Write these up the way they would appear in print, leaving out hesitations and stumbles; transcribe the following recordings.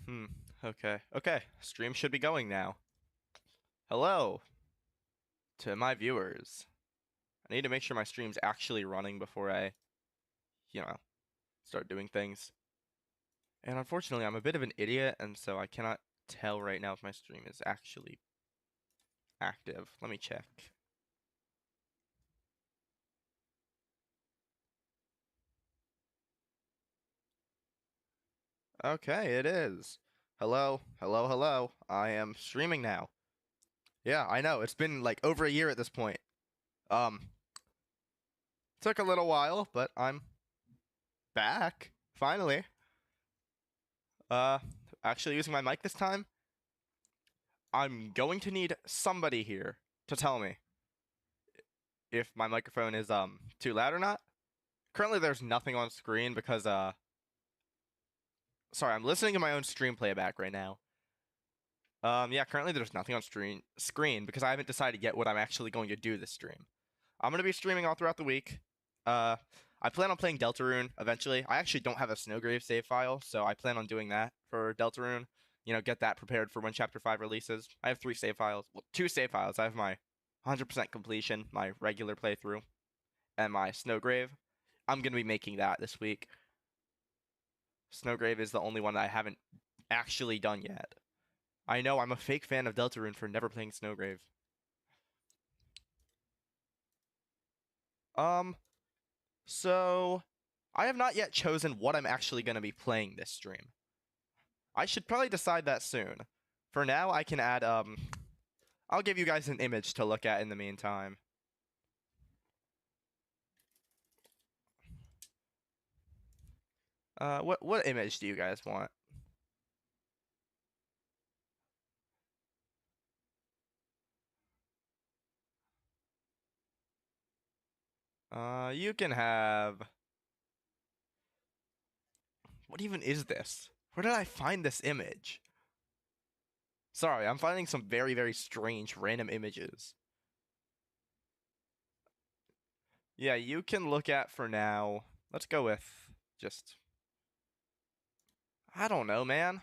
Hmm. Okay. Okay. Stream should be going now. Hello to my viewers. I need to make sure my stream's actually running before I, you know, start doing things. And unfortunately, I'm a bit of an idiot, and so I cannot tell right now if my stream is actually active. Let me check. Okay, it is. Hello, hello, hello. I am streaming now. Yeah, I know. It's been like over a year at this point. Um, Took a little while, but I'm back finally. Uh, Actually using my mic this time. I'm going to need somebody here to tell me if my microphone is too loud or not. Currently there's nothing on screen because sorry, I'm listening to my own stream playback right now. Yeah, currently there's nothing on screen because I haven't decided yet what I'm actually going to do this stream. I'm going to be streaming all throughout the week. Uh I plan on playing Deltarune eventually. I actually don't have a Snowgrave save file, so I plan on doing that for Deltarune. You know, get that prepared for when Chapter 5 releases. I have 3 save files. Well, 2 save files. I have my 100% completion, my regular playthrough, and my Snowgrave. I'm going to be making that this week. Snowgrave is the only one that I haven't actually done yet. I know I'm a fake fan of Deltarune for never playing Snowgrave. Um, so I have not yet chosen what I'm actually going to be playing this stream. I should probably decide that soon. For now, I can add, I'll give you guys an image to look at in the meantime. What image do you guys want? You can have... What even is this? Where did I find this image? Sorry, I'm finding some very, very strange random images. Yeah, you can look at for now. Let's go with just... I don't know, man.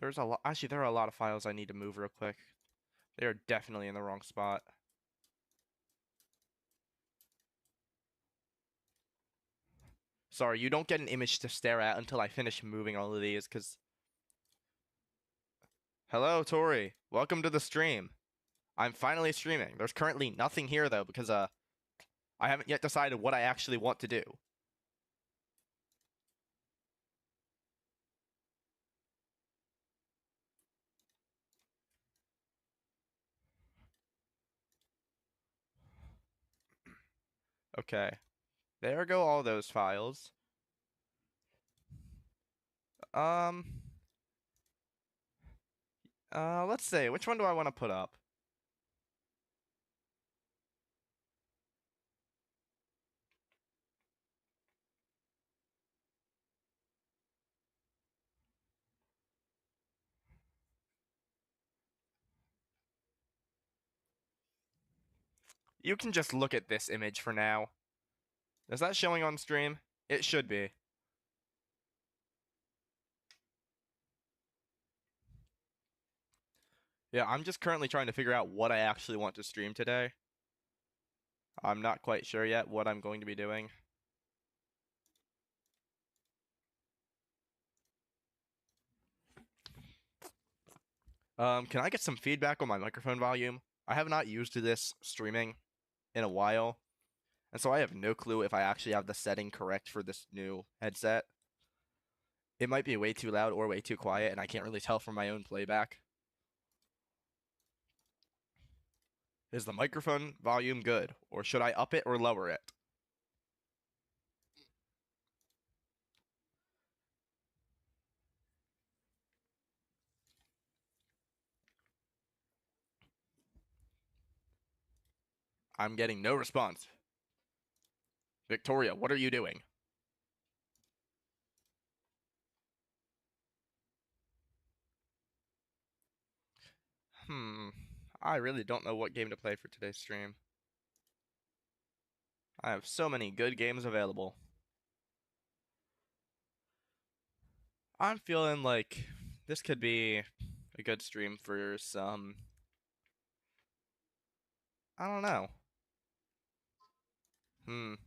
There's a lot. Actually, there are a lot of files I need to move real quick. They are definitely in the wrong spot. Sorry, you don't get an image to stare at until I finish moving all of these, because... Hello, Tori. Welcome to the stream. I'm finally streaming. There's currently nothing here, though, because, I haven't yet decided what I actually want to do. Okay. There go all those files. Um, let's see. Which one do I want to put up? You can just look at this image for now. Is that showing on stream? It should be. Yeah, I'm just currently trying to figure out what I actually want to stream today. I'm not quite sure yet what I'm going to be doing. Can I get some feedback on my microphone volume? I have not used this streaming in a while, and so I have no clue if I actually have the setting correct for this new headset. It might be way too loud or way too quiet, and I can't really tell from my own playback. Is the microphone volume good, or should I up it or lower it? I'm getting no response. Victoria, what are you doing? I really don't know what game to play for today's stream. I have so many good games available. I'm feeling like this could be a good stream for some, I don't know.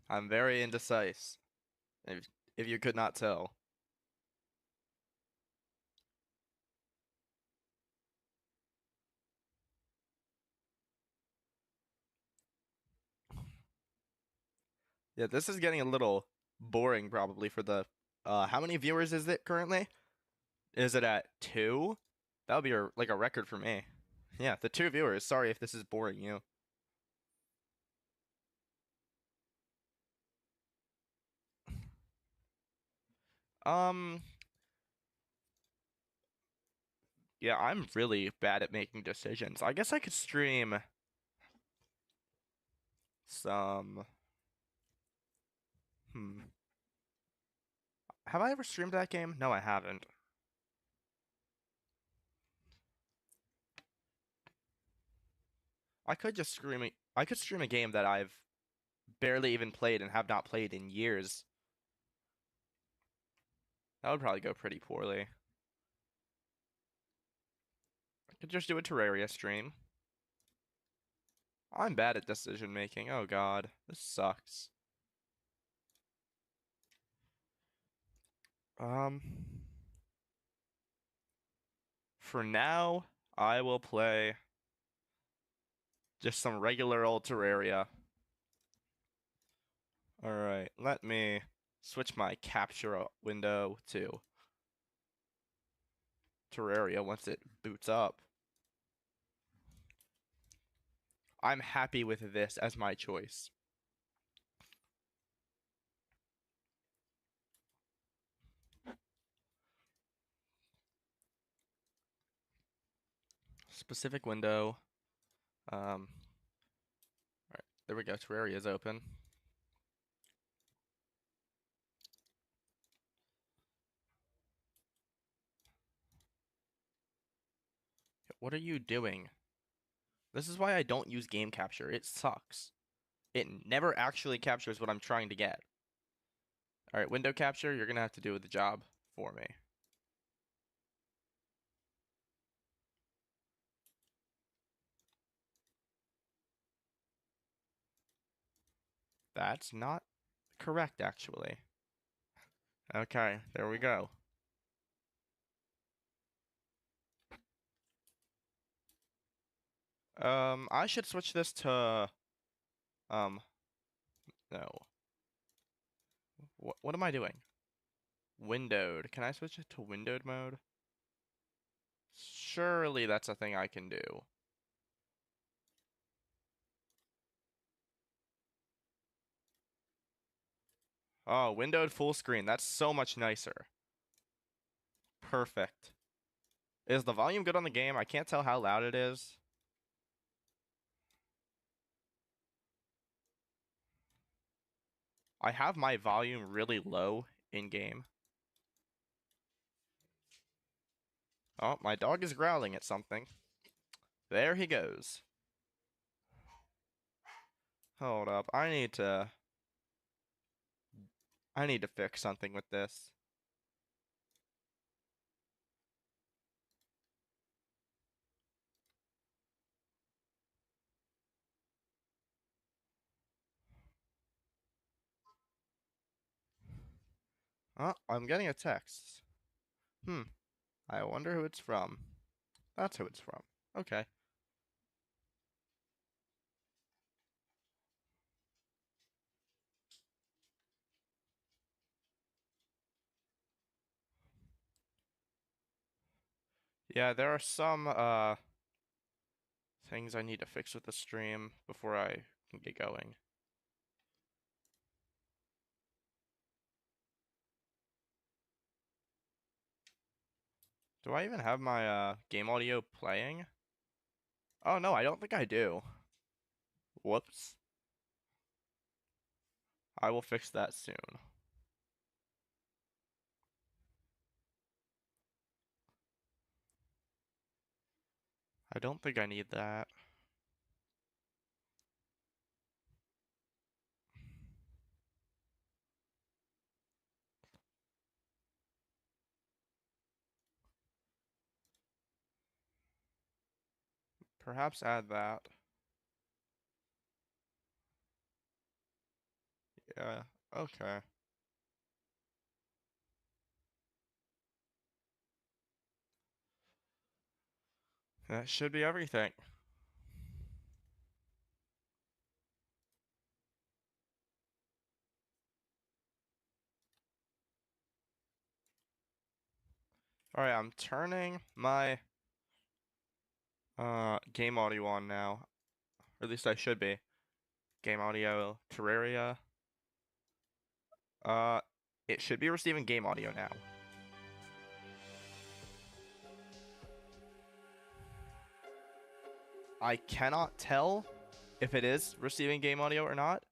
I'm very indecisive. If you could not tell. Yeah, this is getting a little boring probably for the how many viewers is it currently? Is it at two? That would be like a record for me. Yeah, the two viewers. Sorry if this is boring you. Um, yeah, I'm really bad at making decisions. I guess I could stream some. Hmm. Have I ever streamed that game? No, I haven't. I could stream a game that I've barely even played and have not played in years. That would probably go pretty poorly. I could just do a Terraria stream. I'm bad at decision making. Oh god, this sucks. Um, for now, I will play just some regular old Terraria. Alright, let me switch my capture window to Terraria once it boots up. I'm happy with this as my choice. Specific window. Alright, there we go. Terraria is open. What are you doing? This is why I don't use game capture. It sucks. It never actually captures what I'm trying to get. Alright, window capture, you're gonna have to do the job for me. That's not correct, actually. Okay, there we go. I should switch this to, um, no. What am I doing? Windowed. Can I switch it to windowed mode? Surely that's a thing I can do. Oh, windowed full screen. That's so much nicer. Perfect. Is the volume good on the game? I can't tell how loud it is. I have my volume really low in game. Oh, my dog is growling at something. There he goes. Hold up. I need to fix something with this. Oh, I'm getting a text. Hmm. I wonder who it's from. That's who it's from. Okay. Yeah, there are some things I need to fix with the stream before I can get going. Do I even have my game audio playing? Oh no, I don't think I do. Whoops. I will fix that soon. I don't think I need that. perhaps add that. Yeah, okay. That should be everything. Alright, I'm turning my game audio on now. Or at least I should be. Game audio, Terraria. It should be receiving game audio now. I cannot tell if it is receiving game audio or not.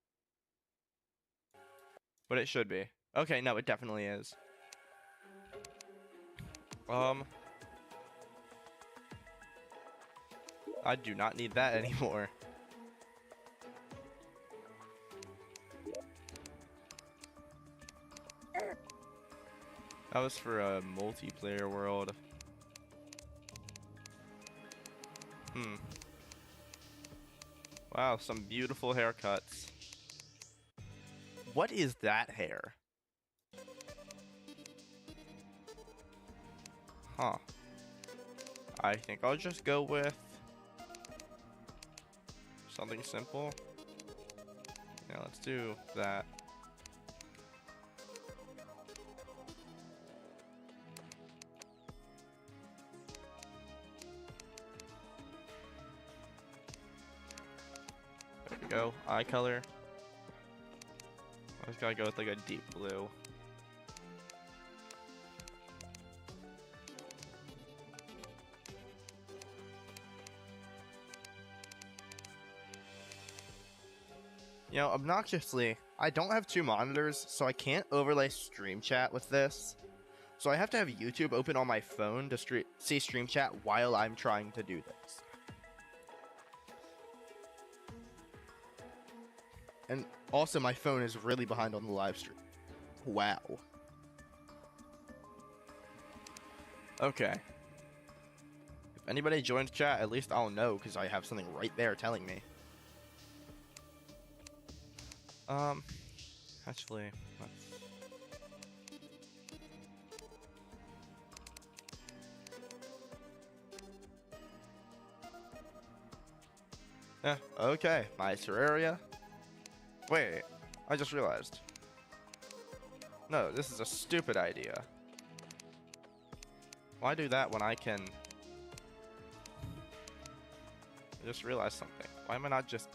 But it should be. Okay, no, it definitely is. I do not need that anymore. That was for a multiplayer world. Wow, some beautiful haircuts. What is that hair? Huh. I think I'll just go with something simple. Yeah, let's do that. There we go. Eye color. I just gotta go with like a deep blue. You know, obnoxiously, I don't have two monitors, so I can't overlay stream chat with this. So I have to have YouTube open on my phone to see stream chat while I'm trying to do this. And also, my phone is really behind on the live stream. Wow. Okay. If anybody joins chat, at least I'll know, because I have something right there telling me. Actually, let's... Yeah, okay. My Terraria. Wait, I just realized. No, this is a stupid idea. Why do that when I can... I just realized something. Why am I not just...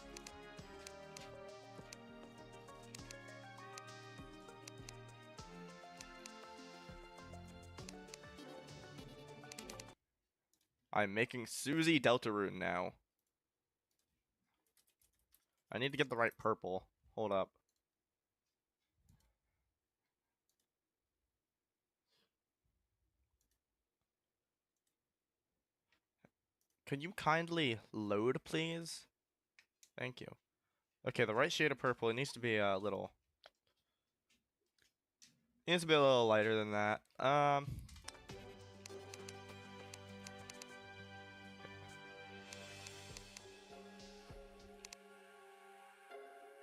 I'm making Susie Deltarune now. I need to get the right purple. Hold up. Could you kindly load, please? Thank you. Okay, the right shade of purple. It needs to be a little... It needs to be a little lighter than that.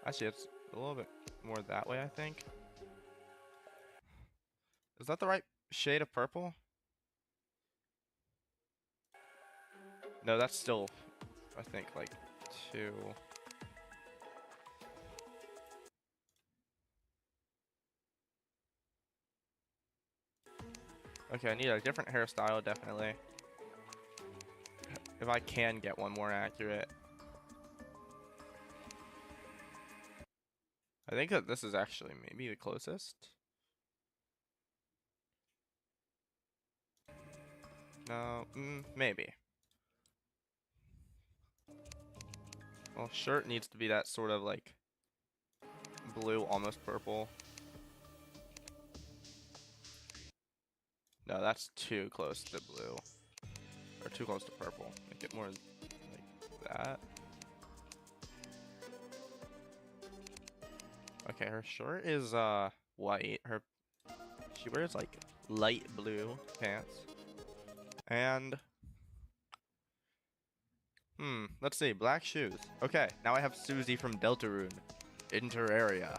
Actually, it's a little bit more that way, I think. Is that the right shade of purple? No, that's still, I think, like 2. Okay, I need a different hairstyle, definitely. If I can get one more accurate. I think that this is actually maybe the closest. No, maybe. Well, shirt needs to be that sort of like blue, almost purple. No, that's too close to blue. Or too close to purple. Make it more like that. Okay, her shirt is white. She wears like light blue pants. And Let's see. Black shoes. Okay, now I have Susie from Deltarune in Terraria.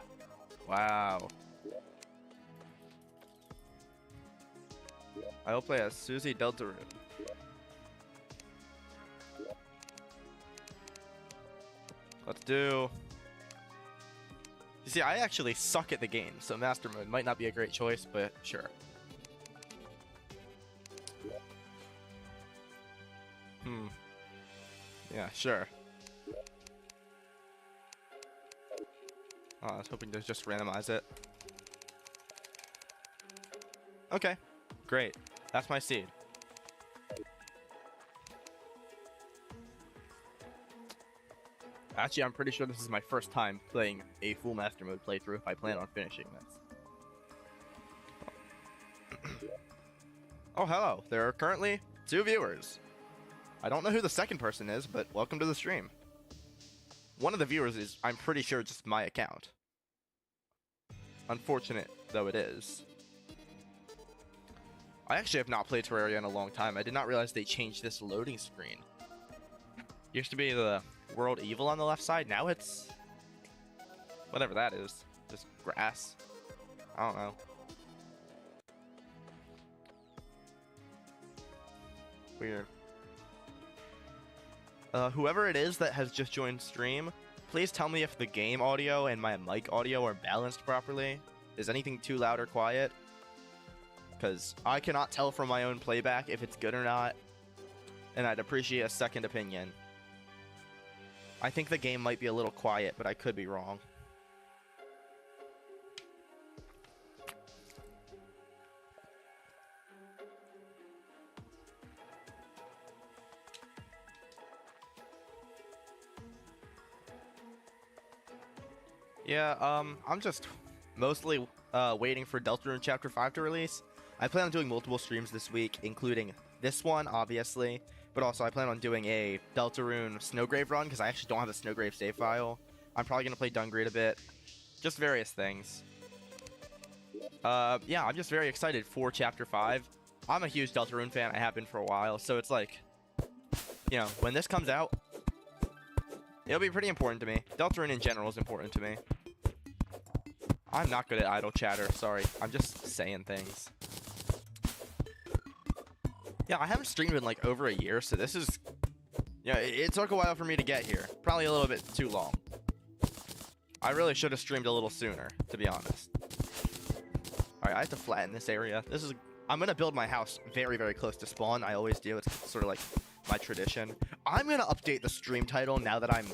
Wow. I will play as Susie Deltarune. Let's do... You see, I actually suck at the game, so Master Mode might not be a great choice, but sure. Yeah, sure. Oh, I was hoping to just randomize it. Okay, great. That's my seed. Actually, I'm pretty sure this is my first time playing a full Master Mode playthrough if I plan on finishing this. Oh, hello. There are currently 2 viewers. I don't know who the second person is, but welcome to the stream. One of the viewers is, I'm pretty sure, just my account. Unfortunate though it is. I actually have not played Terraria in a long time. I did not realize they changed this loading screen. Used to be the world evil on the left side. Now it's... whatever that is. Just grass. I don't know. Weird. Whoever it is that has just joined stream, please tell me if the game audio and my mic audio are balanced properly. Is anything too loud or quiet? Because I cannot tell from my own playback if it's good or not, and I'd appreciate a second opinion. I think the game might be a little quiet, but I could be wrong. Yeah, I'm just mostly waiting for Deltarune Chapter 5 to release. I plan on doing multiple streams this week, including this one, obviously, but also I plan on doing a Deltarune Snowgrave run, because I actually don't have a Snowgrave save file. I'm probably going to play Dungreed a bit. Just various things. Yeah, I'm just very excited for Chapter 5. I'm a huge Deltarune fan. I have been for a while, so it's like, you know, when this comes out, it'll be pretty important to me. Deltarune in general is important to me. I'm not good at idle chatter, sorry. I'm just saying things. Yeah, I haven't streamed in like over a year, so this is... yeah, it took a while for me to get here. Probably a little bit too long. I really should have streamed a little sooner, to be honest. Alright, I have to flatten this area. This is... I'm gonna build my house very, very close to spawn. I always do. It's sort of like my tradition. I'm gonna update the stream title now that I'm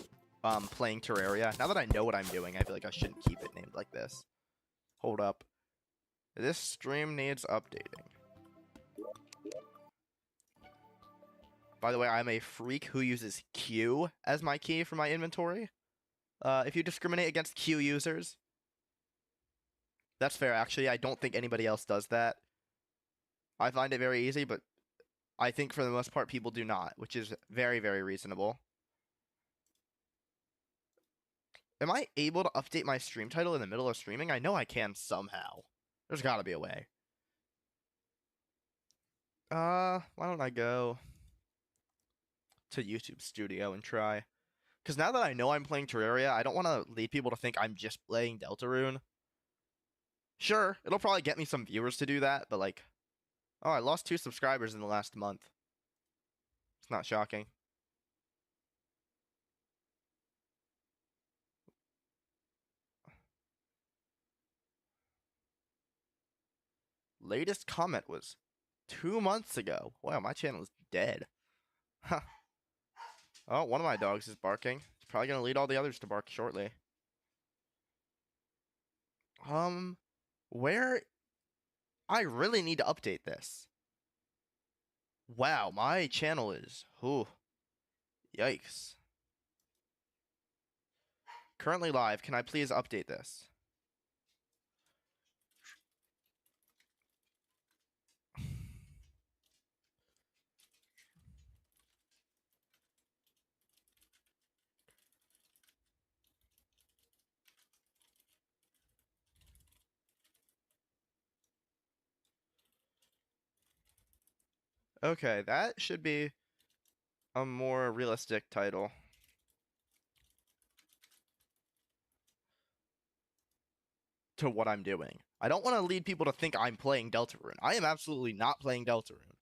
playing Terraria. Now that I know what I'm doing, I feel like I shouldn't keep it named like this. Hold up. This stream needs updating. By the way, I'm a freak who uses Q as my key for my inventory. If you discriminate against Q users, that's fair, actually. I don't think anybody else does that. I find it very easy, but I think for the most part people do not, which is very, very reasonable. Am I able to update my stream title in the middle of streaming? I know I can somehow. There's gotta be a way. Why don't I go to YouTube Studio and try? Because now that I know I'm playing Terraria, I don't want to lead people to think I'm just playing Deltarune. Sure, it'll probably get me some viewers to do that, but like... oh, I lost 2 subscribers in the last month. It's not shocking. Latest comment was 2 months ago. Wow, my channel is dead. Huh. Oh, one of my dogs is barking. It's probably gonna lead all the others to bark shortly. Where... I really need to update this. Wow, my channel is... ooh. Yikes. Currently live. Can I please update this? Okay, that should be... a more realistic title. To what I'm doing. I don't want to lead people to think I'm playing Deltarune. I am absolutely not playing Deltarune.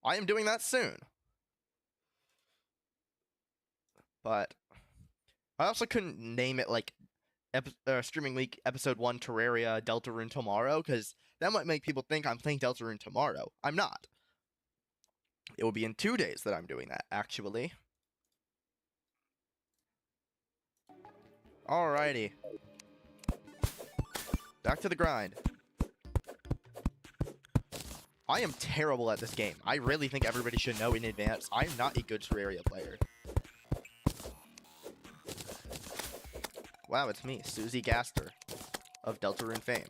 I am doing that soon. But I also couldn't name it like Streaming Week Episode 1 Terraria Deltarune tomorrow, because that might make people think I'm playing Deltarune tomorrow. I'm not. It will be in 2 days that I'm doing that, actually. Alrighty. Back to the grind. I am terrible at this game. I really think everybody should know in advance. I'm not a good Terraria player. Wow, it's me, Susie Gaster of Deltarune fame.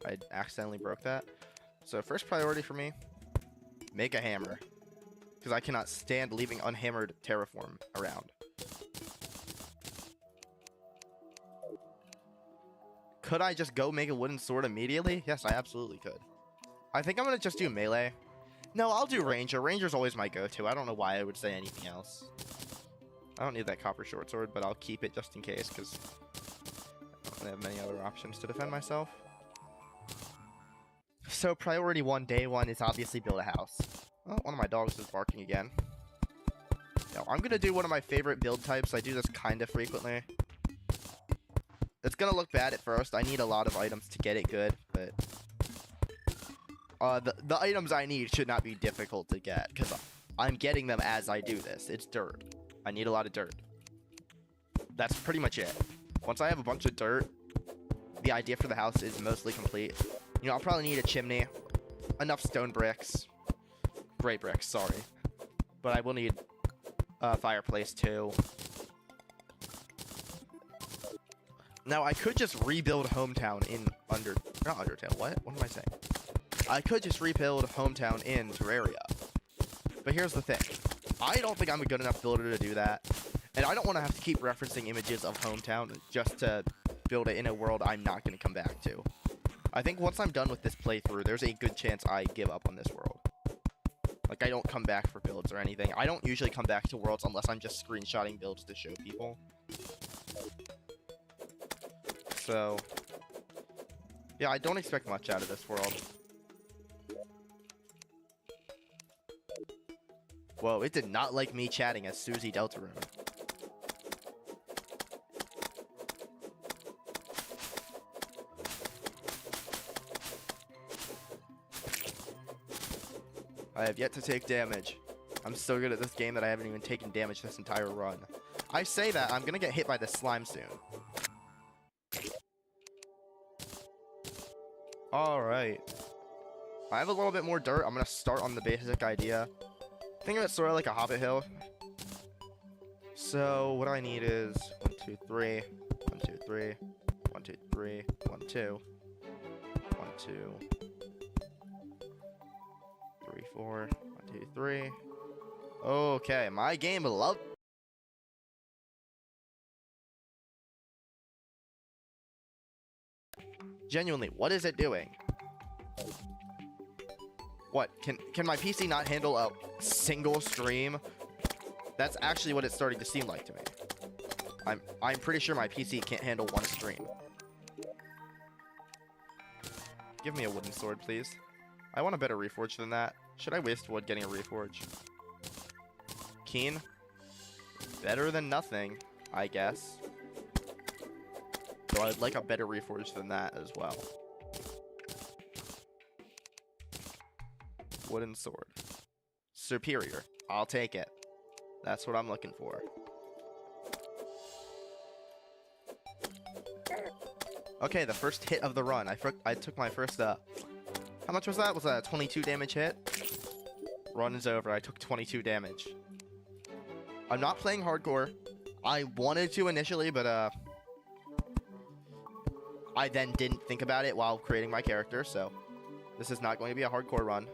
I accidentally broke that. So first priority for me, make a hammer. Because I cannot stand leaving unhammered terraform around. Could I just go make a wooden sword immediately? Yes, I absolutely could. I think I'm going to just do melee. No, I'll do ranger. Ranger's always my go-to. I don't know why I would say anything else. I don't need that copper short sword, but I'll keep it just in case, because I don't have many other options to defend myself. So priority 1, day 1 is obviously build a house. Oh, one of my dogs is barking again. Now, I'm going to do one of my favorite build types. I do this kind of frequently. It's going to look bad at first. I need a lot of items to get it good, but the items I need should not be difficult to get, because I'm getting them as I do this. It's dirt. I need a lot of dirt. That's pretty much it. Once I have a bunch of dirt, the idea for the house is mostly complete. You know, I'll probably need a chimney, enough stone bricks, gray bricks, sorry. But I will need a fireplace too. Now, I could just rebuild Hometown in not Undertale, what am I saying? I could just rebuild Hometown in Terraria. But here's the thing. I don't think I'm a good enough builder to do that. And I don't want to have to keep referencing images of Hometown just to build it in a world I'm not going to come back to. I think once I'm done with this playthrough, there's a good chance I give up on this world. Like, I don't come back for builds or anything. I don't usually come back to worlds unless I'm just screenshotting builds to show people. So, yeah, I don't expect much out of this world. Whoa, it did not like me chatting as Susie Deltarune. I have yet to take damage. I'm so good at this game that I haven't even taken damage this entire run. I say that, I'm gonna get hit by this slime soon. Alright. I have a little bit more dirt. I'm gonna start on the basic idea. Think of it sort of like a hobbit hill. So, what I need is 1, 2, 3, 1, 2, 3, 1, 2, 3, 1, 2, 1, 2, 3, 4, 1, 2, 3. Okay, my game love. Genuinely, what is it doing? What? Can my PC not handle a single stream? That's actually what it's starting to seem like to me. I'm pretty sure my PC can't handle one stream. Give me a wooden sword, please. I want a better reforge than that. Should I waste wood getting a reforge? Keen? Better than nothing, I guess. So I'd like a better reforge than that as well. Wooden sword. Superior. I'll take it. That's what I'm looking for. Okay, the first hit of the run. I took my first, how much was that? Was that a 22 damage hit? Run is over. I took 22 damage. I'm not playing hardcore. I wanted to initially, but, I then didn't think about it while creating my character, so this is not going to be a hardcore run.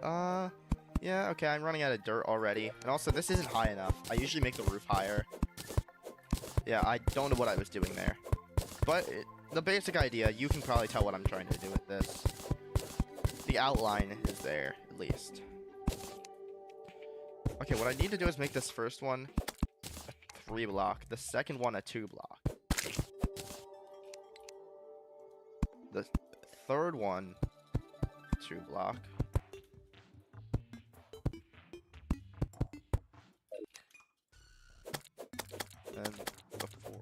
Yeah, okay, I'm running out of dirt already. And also, this isn't high enough. I usually make the roof higher. Yeah, I don't know what I was doing there. But the basic idea, you can probably tell what I'm trying to do with this. The outline is there, at least. Okay, what I need to do is make this first one a 3 block, the second one a 2 block. The third one, 2 block. And the 4.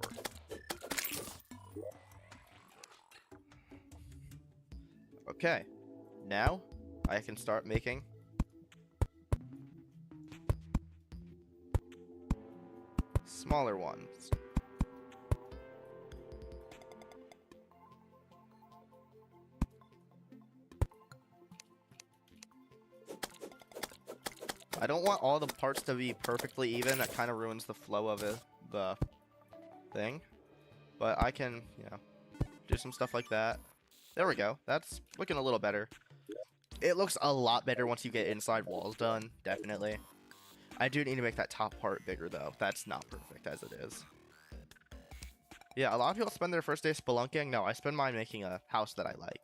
Okay, now I can start making smaller ones. I don't want all the parts to be perfectly even. That kind of ruins the flow of it, the thing. But I can, you know, do some stuff like that. There we go. That's looking a little better. It looks a lot better once you get inside walls done, definitely. I do need to make that top part bigger, though. That's not perfect as it is. Yeah, a lot of people spend their first day spelunking. No, I spend mine making a house that I like.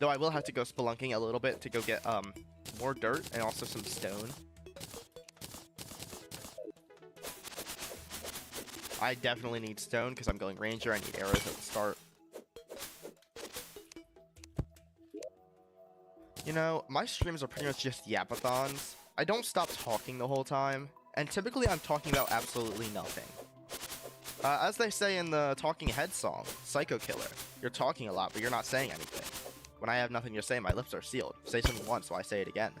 Though I will have to go spelunking a little bit to go get more dirt and also some stone. I definitely need stone because I'm going ranger. I need arrows at the start. You know, my streams are pretty much just yapathons. I don't stop talking the whole time, and typically I'm talking about absolutely nothing. As they say in the Talking Heads song, Psycho Killer, you're talking a lot, but you're not saying anything. When I have nothing to say, my lips are sealed. Say something once, so I say it again.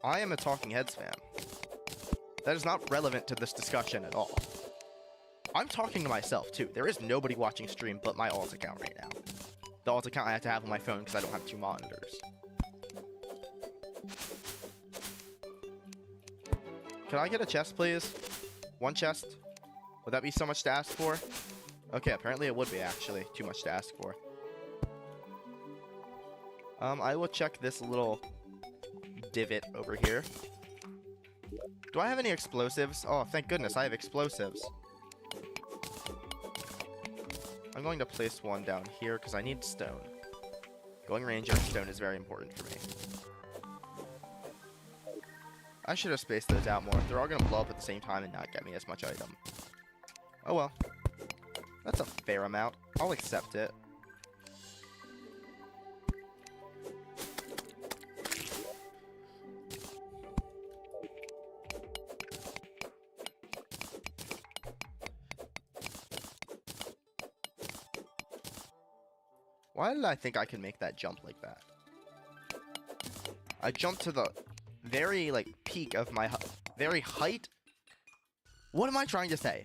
I am a Talking Heads fan. That is not relevant to this discussion at all. I'm talking to myself, too. There is nobody watching stream but my alt account right now. The alt account I have to have on my phone because I don't have 2 monitors. Can I get a chest, please? 1 chest? Would that be so much to ask for? Okay, apparently it would be, actually. Too much to ask for. I will check this little divot over here. Do I have any explosives? Oh, thank goodness, I have explosives. I'm going to place 1 down here because I need stone. Going ranger and stone is very important for me. I should have spaced those out more. They're all going to blow up at the same time and not get me as much item. Oh well. That's a fair amount. I'll accept it. Why did I think I could make that jump like that? I jumped to the very, like, peak of my very height. What am I trying to say?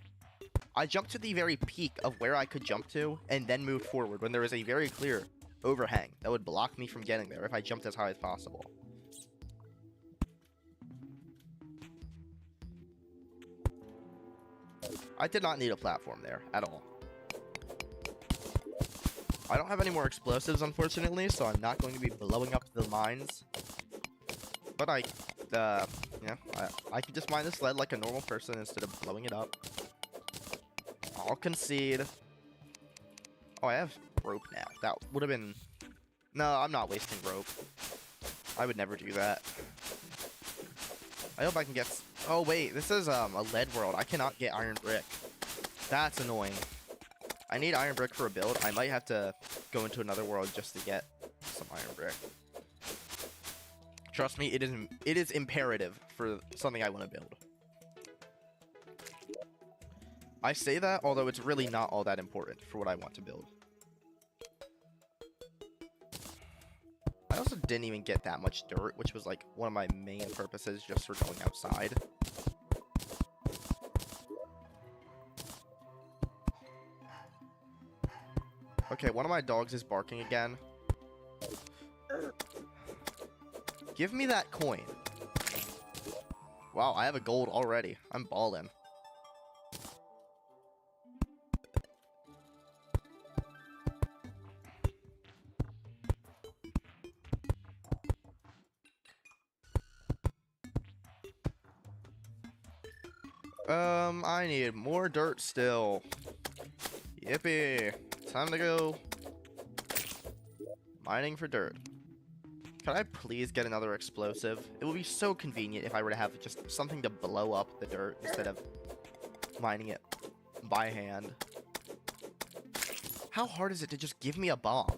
I jumped to the very peak of where I could jump to, and then moved forward when there was a very clear overhang that would block me from getting there if I jumped as high as possible. I did not need a platform there at all. I don't have any more explosives, unfortunately, so I'm not going to be blowing up the mines. But yeah, I can just mine this lead like a normal person instead of blowing it up. I'll concede. Oh, I have rope now. That would have been... No, I'm not wasting rope. I would never do that. I hope I can get... Oh, wait. This is a lead world. I cannot get iron brick. That's annoying. I need iron brick for a build. I might have to go into another world just to get some iron brick. Trust me, it is imperative for something I want to build. I say that, although it's really not all that important for what I want to build. I also didn't even get that much dirt, which was like one of my main purposes just for going outside. Okay, one of my dogs is barking again. Give me that coin. Wow, I have a gold already. I'm ballin'. I need more dirt still. Yippee. Time to go mining for dirt. Can I please get another explosive? It would be so convenient if I were to have just something to blow up the dirt instead of mining it by hand. How hard is it to just give me a bomb?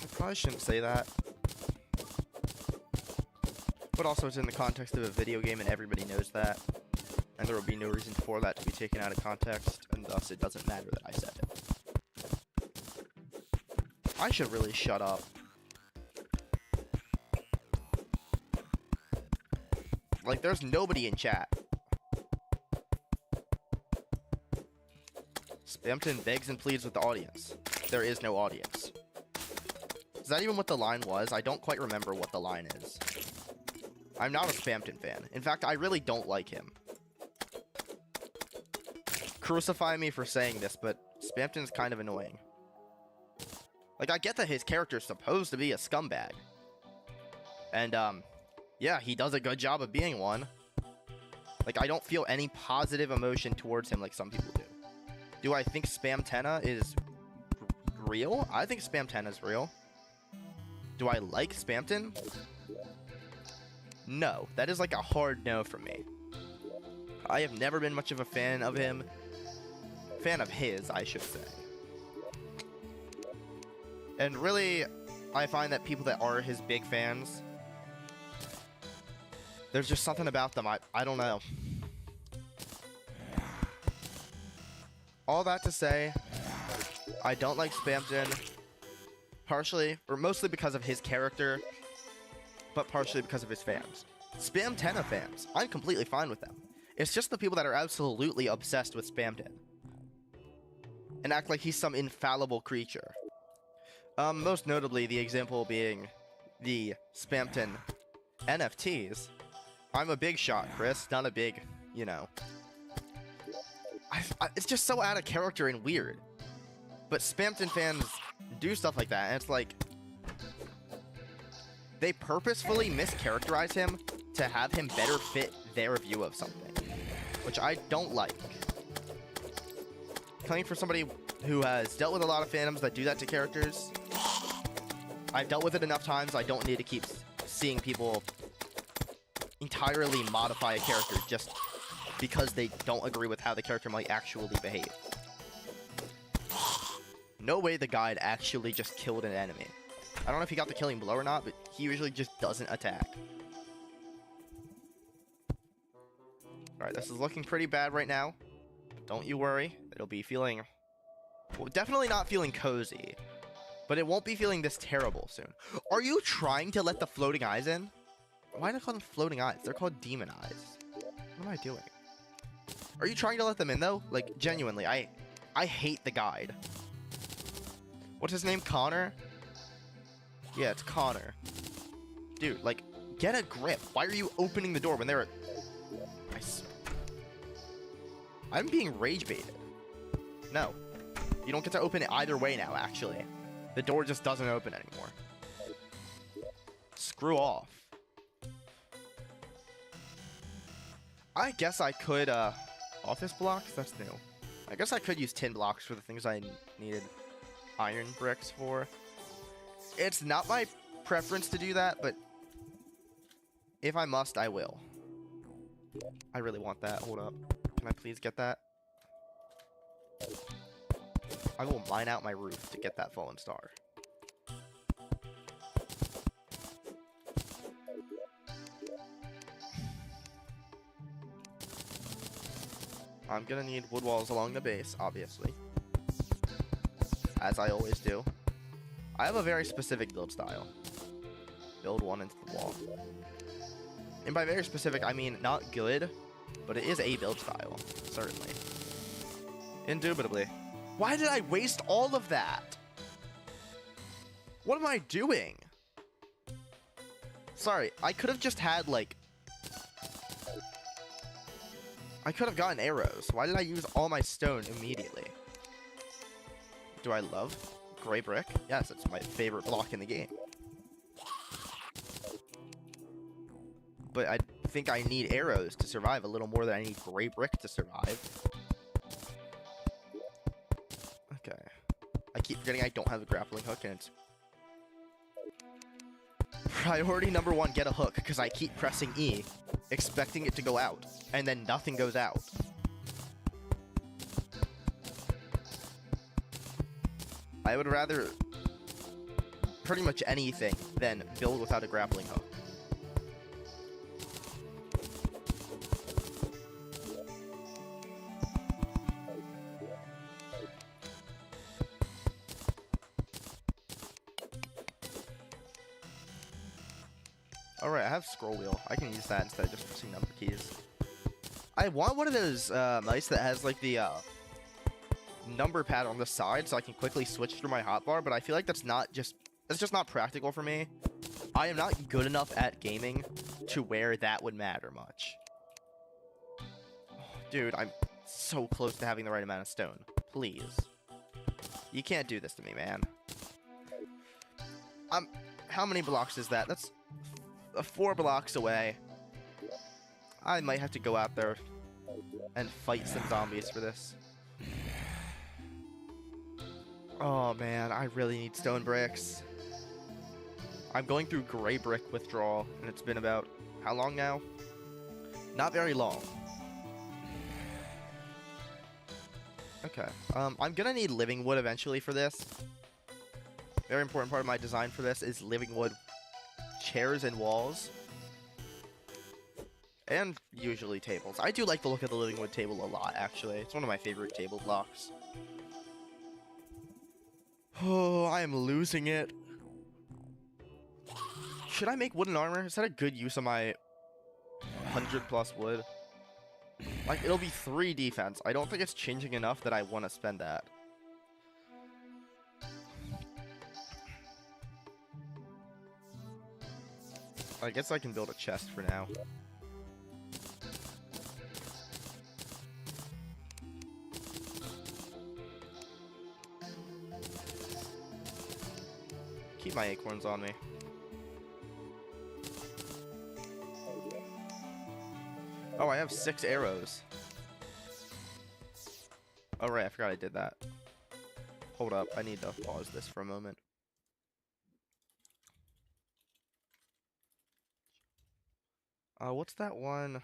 I probably shouldn't say that. But also it's in the context of a video game and everybody knows that. And there will be no reason for that to be taken out of context, and thus it doesn't matter that I said it. I should really shut up. Like, there's nobody in chat. Spamton begs and pleads with the audience. There is no audience. Is that even what the line was? I don't quite remember what the line is. I'm not a Spamton fan. In fact, I really don't like him. Crucify me for saying this, but Spamton's kind of annoying. Like, I get that his character's supposed to be a scumbag. And, yeah, he does a good job of being one. Like, I don't feel any positive emotion towards him like some people do. Do I think Spamtenna is real? I think Spamtenna is real. Do I like Spamton? No. That is like a hard no for me. I have never been much of a fan of him. Fan of his, I should say. And really, I find that people that are his big fans, there's just something about them, I don't know. All that to say, I don't like Spamton, partially, or mostly because of his character, but partially because of his fans. Spamtenna fans, I'm completely fine with them. It's just the people that are absolutely obsessed with Spamton and act like he's some infallible creature. Most notably, the example being the Spamton NFTs. I'm a big shot, Chris, not a big, you know. It's just so out of character and weird. But Spamton fans do stuff like that, and it's like they purposefully mischaracterize him to have him better fit their view of something, which I don't like. Coming from somebody who has dealt with a lot of fandoms that do that to characters, I've dealt with it enough times. I don't need to keep seeing people entirely modify a character just because they don't agree with how the character might actually behave. No way the guide actually just killed an enemy. I don't know if he got the killing blow or not, but he usually just doesn't attack. Alright, this is looking pretty bad right now. Don't you worry. It'll be feeling... well, definitely not feeling cozy. But it won't be feeling this terrible soon. Are you trying to let the floating eyes in? Why do I call them floating eyes? They're called demon eyes. What am I doing? Are you trying to let them in, though? Like, genuinely, I hate the guide. What's his name? Connor? Yeah, it's Connor. Dude, like, get a grip. Why are you opening the door when they're... I'm being rage baited. No. You don't get to open it either way now, actually. The door just doesn't open anymore. Screw off. I guess I could, office blocks? That's new. I guess I could use tin blocks for the things I needed iron bricks for. It's not my preference to do that, but if I must, I will. I really want that. Hold up. Can I please get that? I will mine out my roof to get that fallen star. I'm gonna need wood walls along the base, obviously. As I always do. I have a very specific build style. Build one into the wall. And by very specific, I mean not good, but it is a build style, certainly. Indubitably. Why did I waste all of that? What am I doing? Sorry, I could have just had, like... I could have gotten arrows. Why did I use all my stone immediately? Do I love gray brick? Yes, it's my favorite block in the game. but I think I need arrows to survive a little more than I need gray brick to survive. Okay. I keep forgetting I don't have a grappling hook, and it's priority number 1, get a hook, because I keep pressing E, expecting it to go out, and then nothing goes out. I would rather pretty much anything than build without a grappling hook. Alright, I have scroll wheel. I can use that instead of just pressing number keys. I want one of those mice that has like the number pad on the side so I can quickly switch through my hotbar, but I feel like that's just not practical for me. I am not good enough at gaming to where that would matter much. Dude, I'm so close to having the right amount of stone. Please. You can't do this to me, man. How many blocks is that? That's 4 blocks away. I might have to go out there and fight some zombies for this. Oh man, I really need stone bricks. I'm going through gray brick withdrawal, and it's been about how long now? Not very long. Okay, I'm gonna need living wood eventually for this. Very important part of my design for this is living wood chairs and walls. And usually tables. I do like the look of the living wood table a lot, actually. It's one of my favorite table blocks. Oh, I am losing it. Should I make wooden armor? Is that a good use of my 100+ wood? Like, it'll be 3 defense. I don't think it's changing enough that I want to spend that. I guess I can build a chest for now. Keep my acorns on me. Oh, I have 6 arrows. Oh, right, I forgot I did that. Hold up, I need to pause this for a moment. What's that one?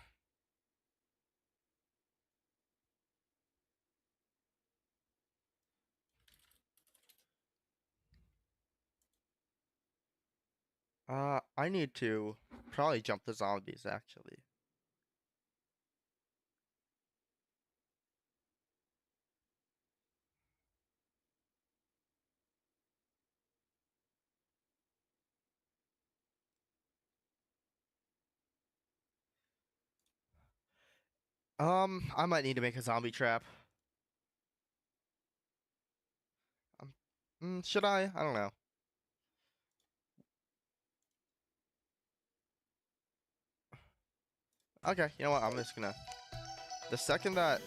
I need to probably jump the zombies, actually. I might need to make a zombie trap. Should I? I don't know. Okay, you know what? I'm just gonna... The second that...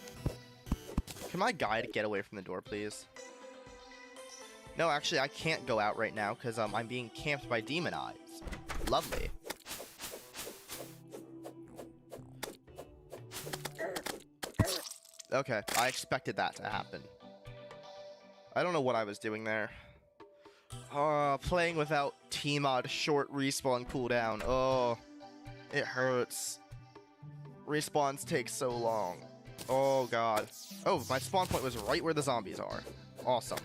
Can my guide get away from the door, please? No, actually, I can't go out right now because I'm being camped by demon eyes. Lovely. Okay, I expected that to happen. I don't know what I was doing there. Playing without T-mod short respawn cooldown. Oh, it hurts. Respawns take so long. Oh god. Oh, my spawn point was right where the zombies are. Awesome.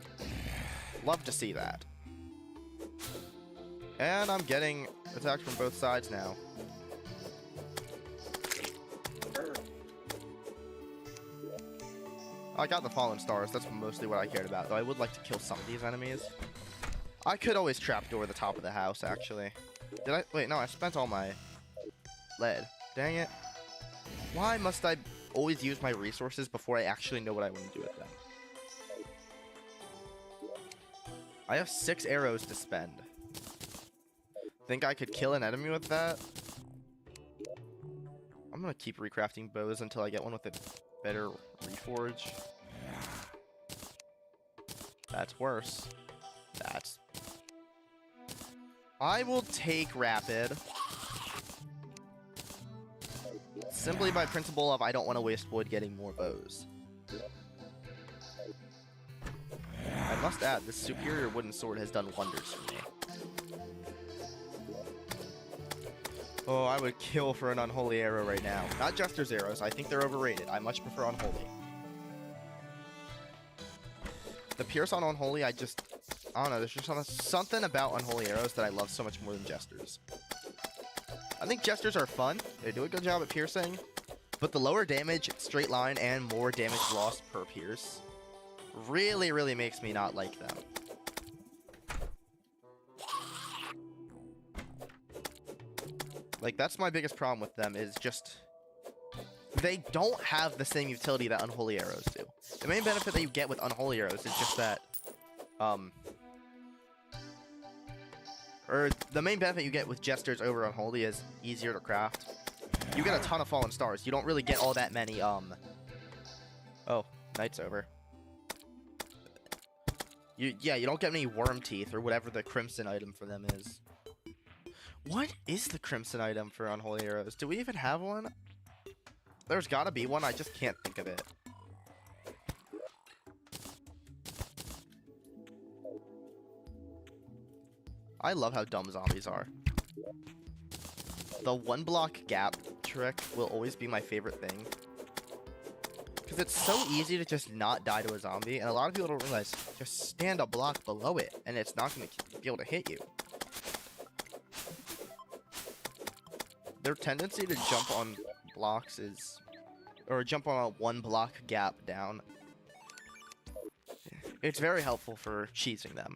Love to see that. And I'm getting attacked from both sides now. I got the fallen stars. That's mostly what I cared about, though I would like to kill some of these enemies. I could always trapdoor the top of the house, actually. Did I? Wait, no, I spent all my lead. Dang it. Why must I always use my resources before I actually know what I want to do with them? I have 6 arrows to spend. Think I could kill an enemy with that? I'm gonna keep recrafting bows until I get one with a better reforge. That's worse. That's... I will take rapid. simply by principle of I don't want to waste wood getting more bows. I must add, this superior wooden sword has done wonders for me. Oh, I would kill for an unholy arrow right now. Not Jester's arrows, I think they're overrated. I much prefer unholy. The Pierce on unholy, I don't know, there's just something about unholy arrows that I love so much more than Jester's. I think Jesters are fun, they do a good job at piercing, but the lower damage, straight line, and more damage lost per pierce really, really makes me not like them. Like, that's my biggest problem with them, is just they don't have the same utility that unholy arrows do. The main benefit that you get with unholy arrows is just that, or the main benefit you get with Jesters over unholy is easier to craft. You get a ton of fallen stars. You don't really get all that many, oh, night's over. You don't get any worm teeth or whatever the crimson item for them is. What is the crimson item for unholy arrows? Do we even have one? There's gotta be one, I just can't think of it. I love how dumb zombies are. The one block gap trick will always be my favorite thing. Because it's so easy to just not die to a zombie, and a lot of people don't realize, just stand a block below it, and it's not going to be able to hit you. Their tendency to jump on blocks is, or jump on a one block gap down, it's very helpful for cheesing them.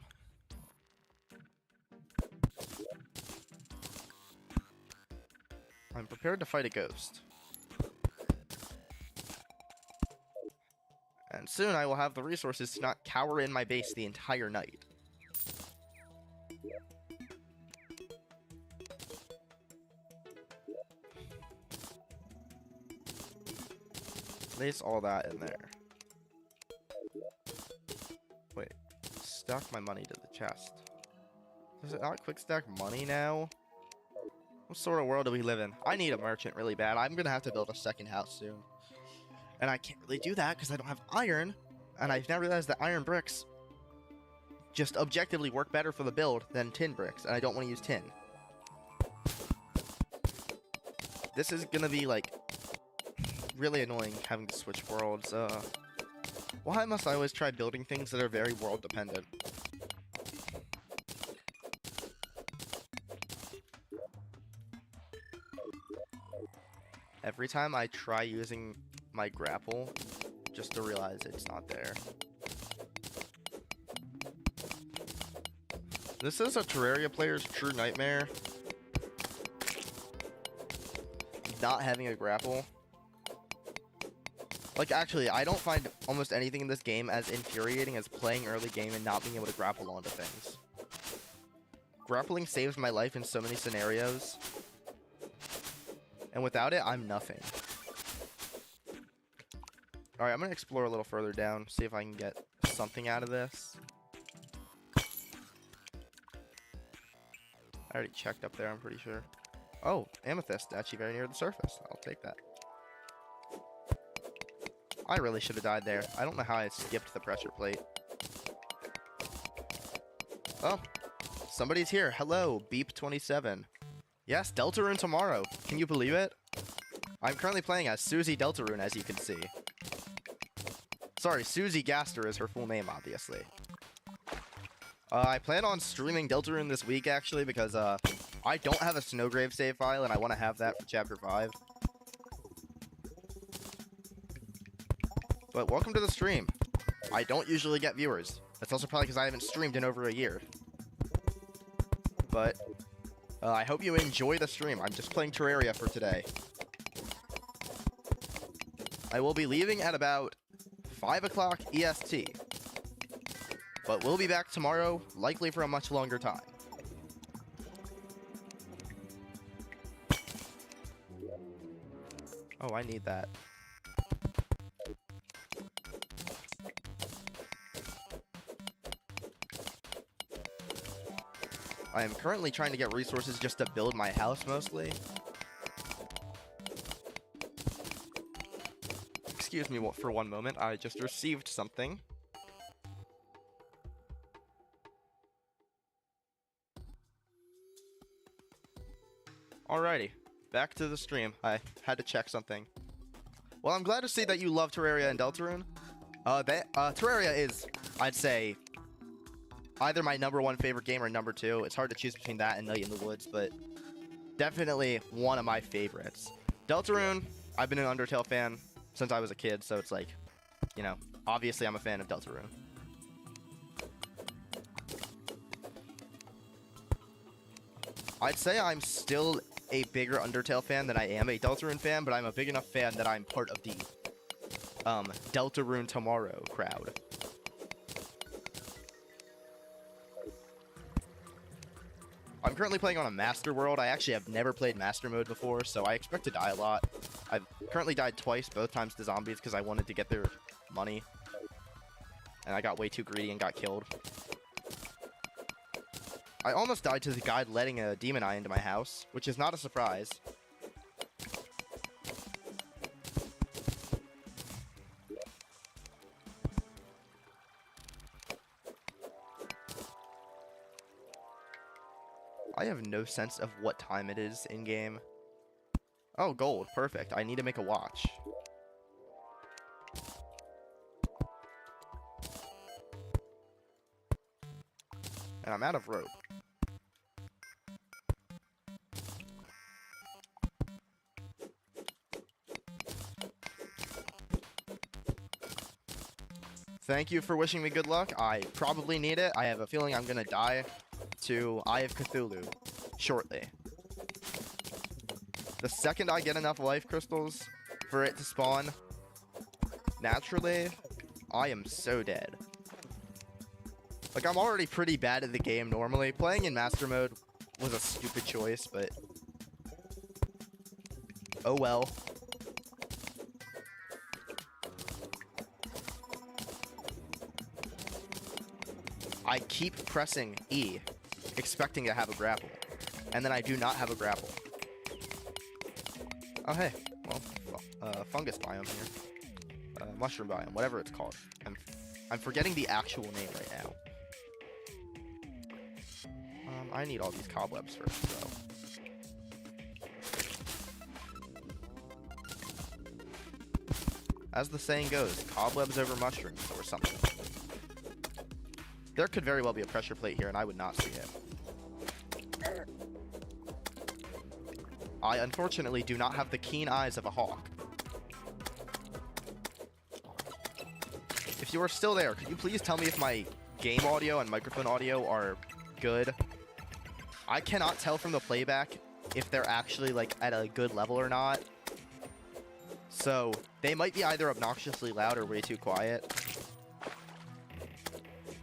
I'm prepared to fight a ghost. And soon I will have the resources to not cower in my base the entire night. Place all that in there. Wait, stack my money to the chest. Does it not quick stack money now? What sort of world do we live in? I need a merchant really bad. I'm gonna have to build a second house soon. And I can't really do that because I don't have iron. And I've now realized that iron bricks just objectively work better for the build than tin bricks. And I don't want to use tin. This is gonna be like really annoying having to switch worlds. Why must I always try building things that are very world dependent? Every time I try using my grapple, just to realize it's not there. This is a Terraria player's true nightmare. Not having a grapple. Like, actually, I don't find almost anything in this game as infuriating as playing early game and not being able to grapple onto things. Grappling saves my life in so many scenarios. And without it, I'm nothing. Alright, I'm going to explore a little further down, see if I can get something out of this. I already checked up there, I'm pretty sure. Oh, amethyst, actually very near the surface. I'll take that. I really should have died there. I don't know how I skipped the pressure plate. Oh, somebody's here. Hello, Beep27. Yes, Deltarune tomorrow. Can you believe it? I'm currently playing as Susie Deltarune, as you can see. Sorry, Susie Gaster is her full name, obviously. I plan on streaming Deltarune this week, actually, because I don't have a Snowgrave save file, and I want to have that for Chapter 5. But welcome to the stream. I don't usually get viewers. That's also probably because I haven't streamed in over a year. But I hope you enjoy the stream. I'm just playing Terraria for today. I will be leaving at about 5 o'clock EST. But we'll be back tomorrow, likely for a much longer time. Oh, I need that. I am currently trying to get resources just to build my house, mostly. excuse me for one moment. I just received something. Alrighty, back to the stream. I had to check something. Well, I'm glad to see that you love Terraria and Deltarune. Terraria is, I'd say, either my #1 favorite game or #2. It's hard to choose between that and Night in the Woods, but definitely one of my favorites. Deltarune, I've been an Undertale fan since I was a kid, so it's like, you know, obviously I'm a fan of Deltarune. I'd say I'm still a bigger Undertale fan than I am a Deltarune fan, but I'm a big enough fan that I'm part of the Deltarune Tomorrow crowd. I'm currently playing on a Master World. I actually have never played Master Mode before, so I expect to die a lot. I've currently died twice, both times to zombies, because I wanted to get their money. And I got way too greedy and got killed. I almost died to the guy letting a demon eye into my house, which is not a surprise. I have no sense of what time it is in-game. Oh, gold. Perfect. I need to make a watch. And I'm out of rope. Thank you for wishing me good luck. I probably need it. I have a feeling I'm gonna die to Eye of Cthulhu shortly. The second I get enough life crystals for it to spawn naturally, I am so dead. Like, I'm already pretty bad at the game normally. Playing in Master Mode was a stupid choice, but oh well. I keep pressing E, expecting to have a grapple, and then I do not have a grapple. Oh hey, well, fungus biome here, mushroom biome, whatever it's called. I'm forgetting the actual name right now. I need all these cobwebs first, though. As the saying goes, cobwebs over mushrooms or something. There could very well be a pressure plate here, and I would not see it. I unfortunately do not have the keen eyes of a hawk. If you are still there, could you please tell me if my game audio and microphone audio are good? I cannot tell from the playback if they're actually, like, at a good level or not. So, they might be either obnoxiously loud or way too quiet.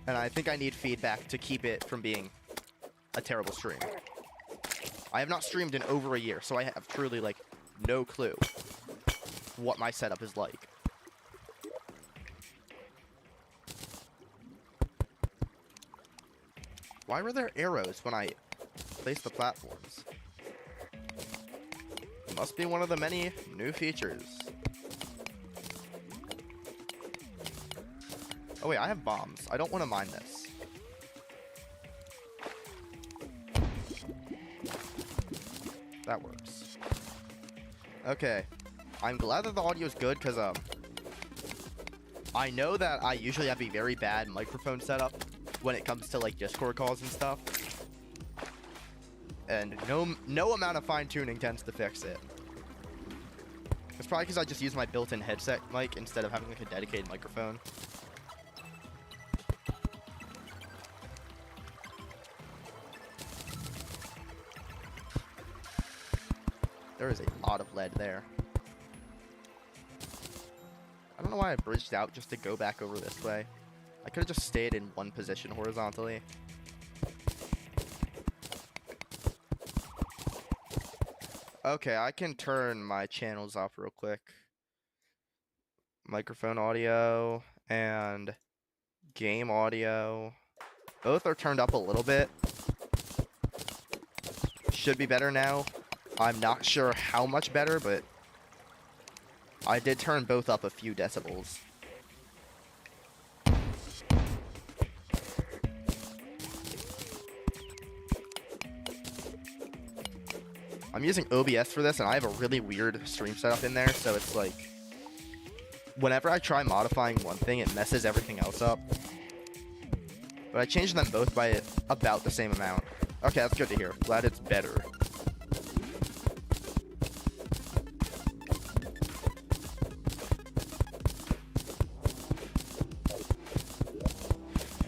And I think I need feedback to keep it from being a terrible stream. I have not streamed in over a year, so I have truly, like, no clue what my setup is like. Why were there arrows when I placed the platforms? It must be one of the many new features. Oh wait, I have bombs. I don't want to mine this. That works. Okay. I'm glad that the audio is good, because, I know that I usually have a very bad microphone setup when it comes to, like, Discord calls and stuff. And no amount of fine-tuning tends to fix it. It's probably because I just use my built-in headset mic instead of having, like, a dedicated microphone. There is a lot of lead there. I don't know why I bridged out just to go back over this way. I could have just stayed in one position horizontally. Okay, I can turn my channels off real quick. Microphone audio and game audio. Both are turned up a little bit. Should be better now. I'm not sure how much better, but I did turn both up a few decibels. I'm using OBS for this, and I have a really weird stream setup in there, so it's like, whenever I try modifying one thing, it messes everything else up. But I changed them both by about the same amount. Okay, that's good to hear. Glad it's better.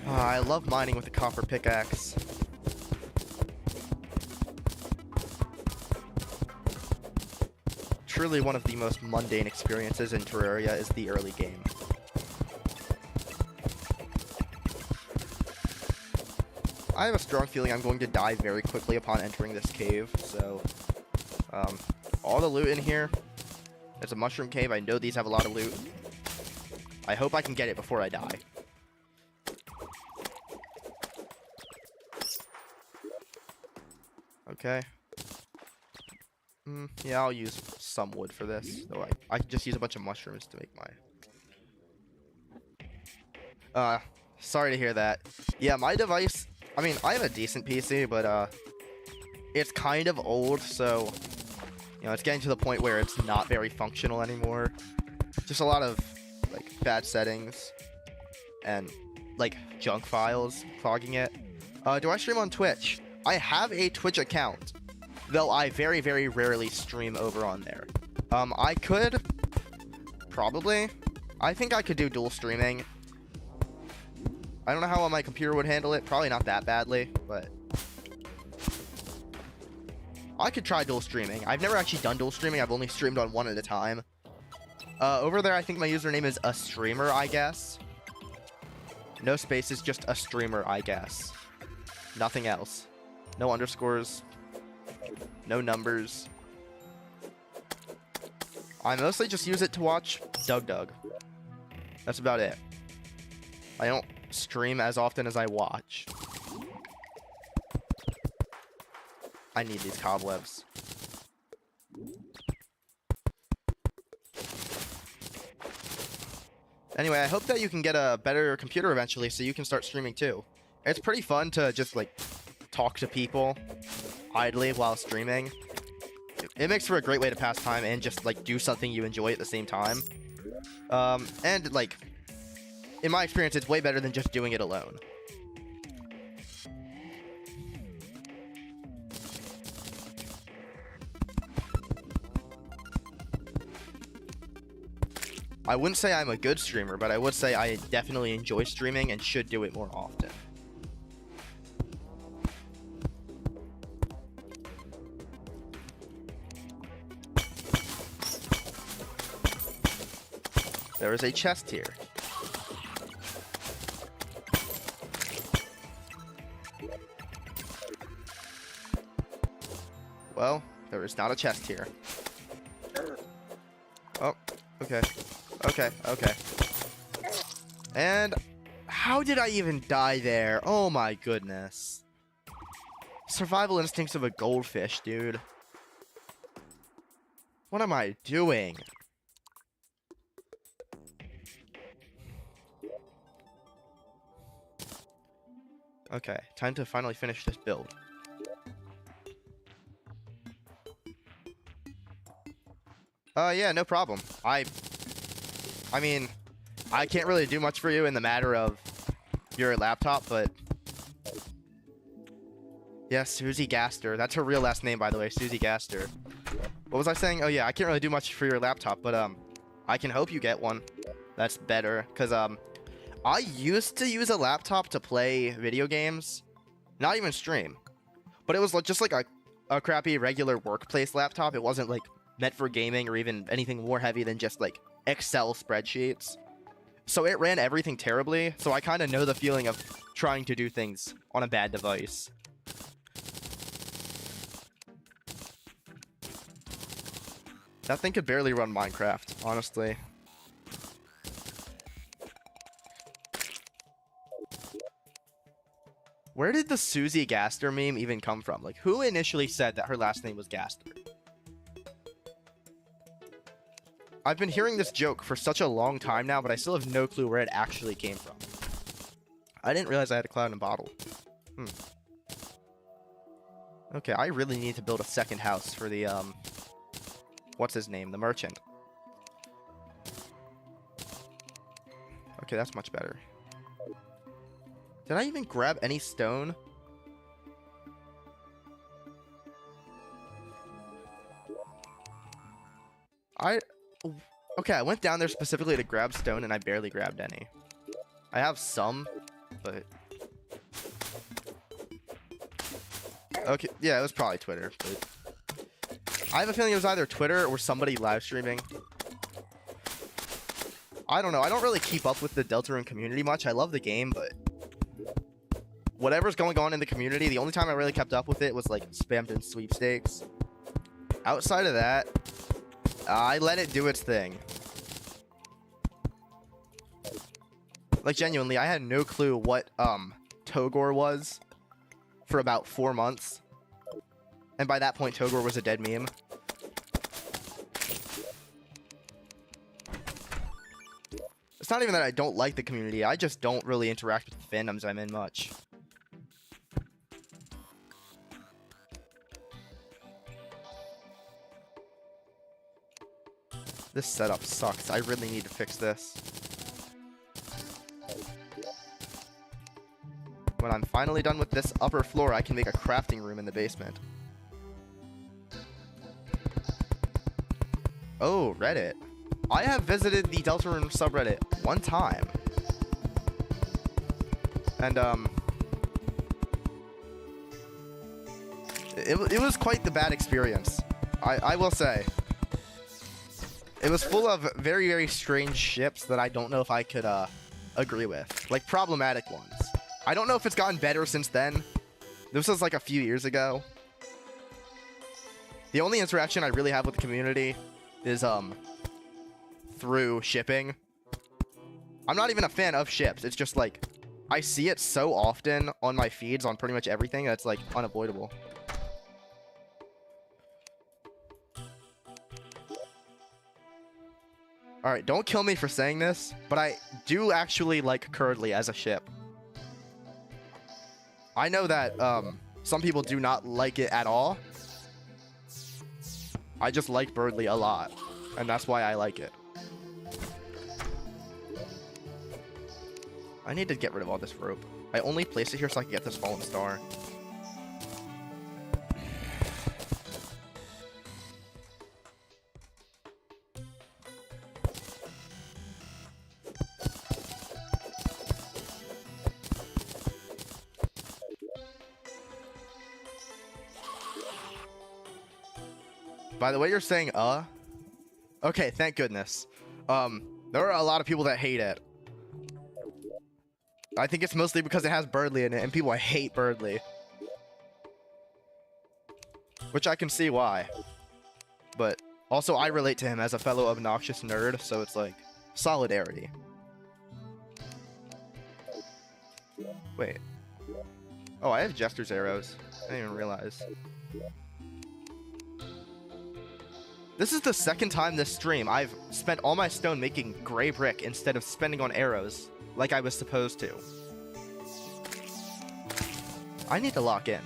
I love mining with a copper pickaxe. Truly one of the most mundane experiences in Terraria is the early game. I have a strong feeling I'm going to die very quickly upon entering this cave, so all the loot in here. It's a mushroom cave. I know these have a lot of loot. I hope I can get it before I die. Okay. Yeah, I'll use some wood for this. Though I can just use a bunch of mushrooms to make my... sorry to hear that. Yeah, my device... I mean, I have a decent PC, but, it's kind of old, so... You know, it's getting to the point where it's not very functional anymore. Just a lot of, like, bad settings. And, like, junk files clogging it. Do I stream on Twitch? I have a Twitch account. Though I very, very rarely stream over on there. I could... Probably. I think I could do dual streaming. I don't know how well my computer would handle it. Probably not that badly, but... I could try dual streaming. I've never actually done dual streaming. I've only streamed on one at a time. Over there, I think my username is a streamer, I guess. No spaces, just a streamer, I guess. Nothing else. No underscores. No numbers. I mostly just use it to watch Doug. That's about it. I don't stream as often as I watch. I need these cobwebs. Anyway, I hope that you can get a better computer eventually so you can start streaming too. It's pretty fun to just like talk to people idly while streaming. It makes for a great way to pass time and just like do something you enjoy at the same time. And like, in my experience, it's way better than just doing it alone. I wouldn't say I'm a good streamer, but I would say I definitely enjoy streaming and should do it more often. There is a chest here. Well, there is not a chest here. Oh, okay. Okay. And how did I even die there? Oh my goodness. Survival instincts of a goldfish, dude. What am I doing? Okay, time to finally finish this build. Yeah, no problem. I mean, I can't really do much for you in the matter of your laptop, but... Yeah, Susie Gaster. That's her real last name, by the way, Susie Gaster. What was I saying? Oh, yeah, I can't really do much for your laptop, but, I can help you get one. That's better, because, I used to use a laptop to play video games. Not even stream. But it was just like a crappy regular workplace laptop. It wasn't, like, meant for gaming or even anything more heavy than just, like, Excel spreadsheets. So it ran everything terribly, so I kind of know the feeling of trying to do things on a bad device. That thing could barely run Minecraft, honestly. Where did the Susie Gaster meme even come from? Like, who initially said that her last name was Gaster? I've been hearing this joke for such a long time now, but I still have no clue where it actually came from. I didn't realize I had a cloud in a bottle. Okay, I really need to build a second house for the, what's his name? The merchant. Okay, that's much better. Did I even grab any stone? Okay, I went down there specifically to grab stone and I barely grabbed any. I have some, but... Okay, yeah, it was probably Twitter, but... I have a feeling it was either Twitter or somebody live streaming. I don't know, I don't really keep up with the Deltarune community much. I love the game, but... whatever's going on in the community, the only time I really kept up with it was, like, spammed in sweepstakes. Outside of that, I let it do its thing. Like, genuinely, I had no clue what, Togor was for about 4 months. And by that point, Togor was a dead meme. It's not even that I don't like the community, I just don't really interact with the fandoms I'm in much. This setup sucks. I really need to fix this. When I'm finally done with this upper floor, I can make a crafting room in the basement. Oh, Reddit. I have visited the Deltarune subreddit one time. And, it was quite the bad experience. I will say. It was full of very, very strange ships that I don't know if I could, agree with. Like, problematic ones. I don't know if it's gotten better since then. This was, like, a few years ago. The only interaction I really have with the community is, through shipping. I'm not even a fan of ships. It's just, like, I see it so often on my feeds on pretty much everything that's, like, unavoidable. Alright, don't kill me for saying this, but I do actually like Curdly as a ship. I know that some people do not like it at all. I just like Birdly a lot, and that's why I like it. I need to get rid of all this rope. I only placed it here so I can get this fallen star. By the way you're saying, okay, thank goodness. There are a lot of people that hate it. I think it's mostly because it has Birdly in it, and people hate Birdly. Which I can see why. But also, I relate to him as a fellow obnoxious nerd, so it's like, solidarity. Wait. Oh, I have Jester's arrows. I didn't even realize. This is the second time this stream I've spent all my stone making gray brick instead of spending on arrows, like I was supposed to. I need to lock in.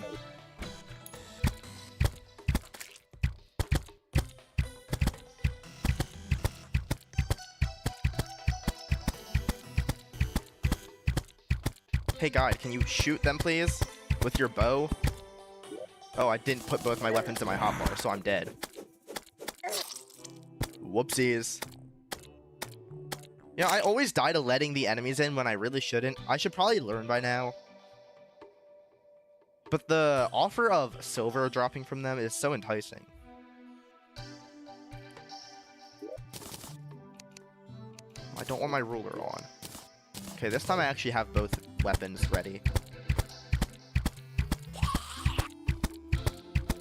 Hey guy, can you shoot them please? With your bow? Oh, I didn't put both my weapons in my hotbar, so I'm dead. Whoopsies. Yeah, I always die to letting the enemies in when I really shouldn't. I should probably learn by now. But the offer of silver dropping from them is so enticing. I don't want my ruler on. Okay, this time I actually have both weapons ready.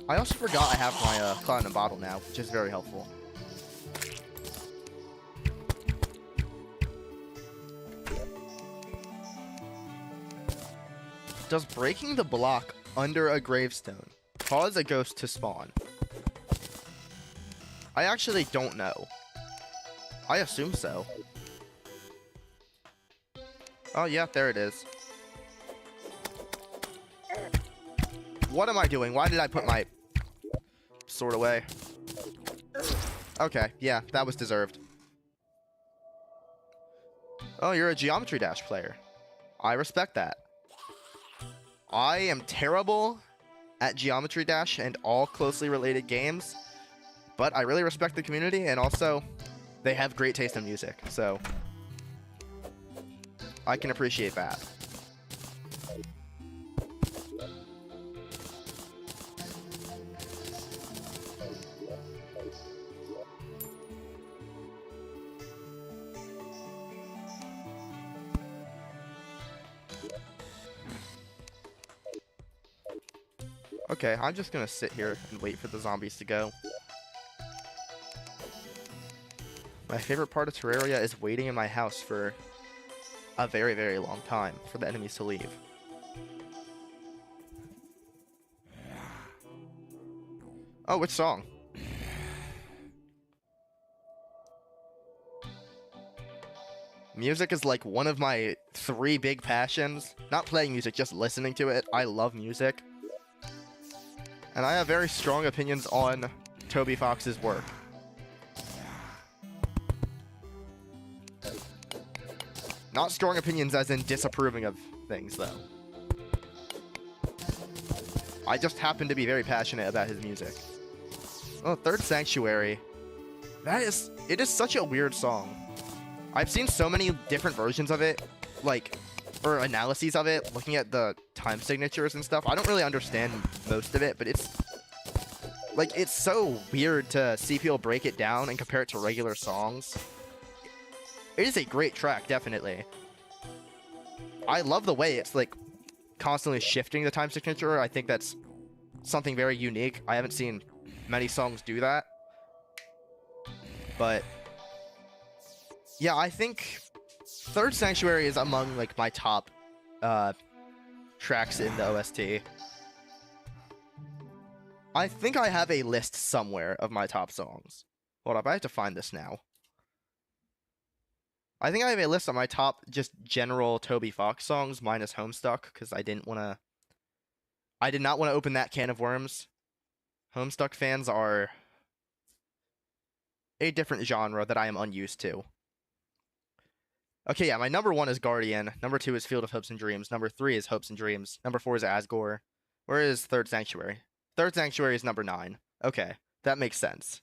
I also forgot I have my cloud in a bottle now, which is very helpful. Does breaking the block under a gravestone cause a ghost to spawn? I actually don't know. I assume so. Oh, yeah, there it is. What am I doing? Why did I put my sword away? Okay, yeah, that was deserved. Oh, you're a Geometry Dash player. I respect that. I am terrible at Geometry Dash and all closely related games, but I really respect the community, and also they have great taste in music, so I can appreciate that. Okay, I'm just gonna sit here and wait for the zombies to go. My favorite part of Terraria is waiting in my house for a very, very long time for the enemies to leave. Oh, which song? Music is like one of my 3 big passions. Not playing music, just listening to it. I love music. And I have very strong opinions on Toby Fox's work. Not strong opinions as in disapproving of things, though. I just happen to be very passionate about his music. Oh, Third Sanctuary. It is such a weird song. I've seen so many different versions of it, or analyses of it, looking at the time signatures and stuff. I don't really understand most of it, but it's so weird to see people break it down and compare it to regular songs. It is a great track, definitely. I love the way it's constantly shifting the time signature. I think that's something very unique. I haven't seen many songs do that. But yeah, I think Third Sanctuary is among my top tracks in the OST. I think I have a list somewhere of my top songs. Hold up, I have to find this now. I think I have a list of my top just general Toby Fox songs minus Homestuck, because I did not want to open that can of worms. Homestuck fans are a different genre that I am unused to. Okay, yeah, my number 1 is Guardian. Number 2 is Field of Hopes and Dreams. Number 3 is Hopes and Dreams. Number 4 is Asgore. Where is Third Sanctuary? Third Sanctuary is number 9. Okay, that makes sense.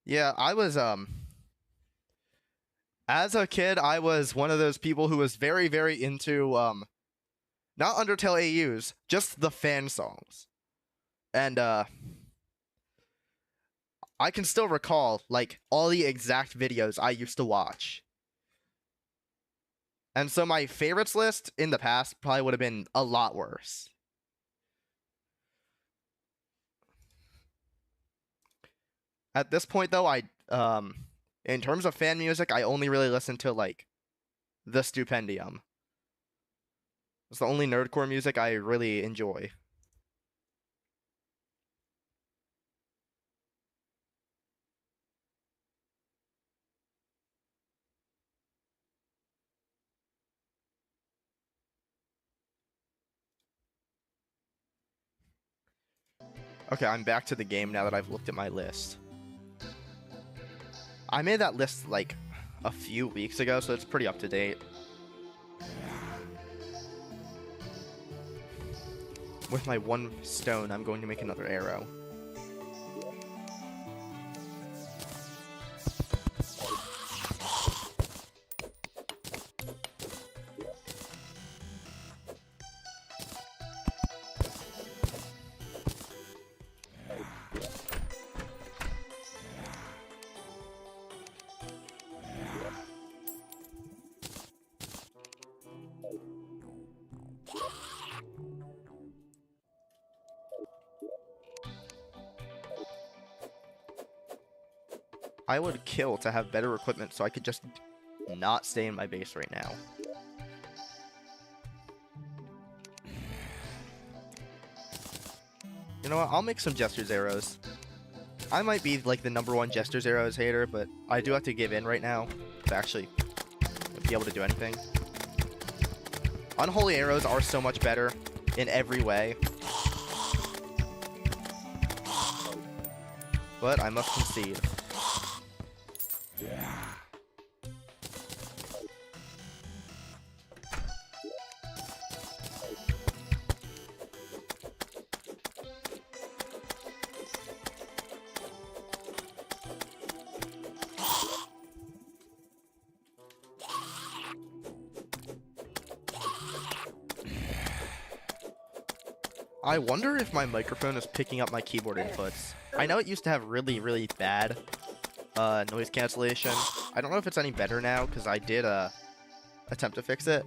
Yeah, I was, as a kid, I was one of those people who was very, very into, not Undertale AUs, just the fan songs. And, I can still recall, all the exact videos I used to watch. And so my favorites list in the past probably would have been a lot worse. At this point, though, in terms of fan music, I only really listen to, the Stupendium. It's the only nerdcore music I really enjoy. Okay, I'm back to the game now that I've looked at my list. I made that list, a few weeks ago, so it's pretty up to date. With my 1 stone, I'm going to make another arrow. I would kill to have better equipment so I could just not stay in my base right now. You know what? I'll make some Jester's arrows. I might be like the #1 Jester's Arrows hater, but I do have to give in right now to actually be able to do anything. Unholy Arrows are so much better in every way. But I must concede. I wonder if my microphone is picking up my keyboard inputs. I know it used to have really, really bad noise cancellation. I don't know if it's any better now, because I did attempt to fix it.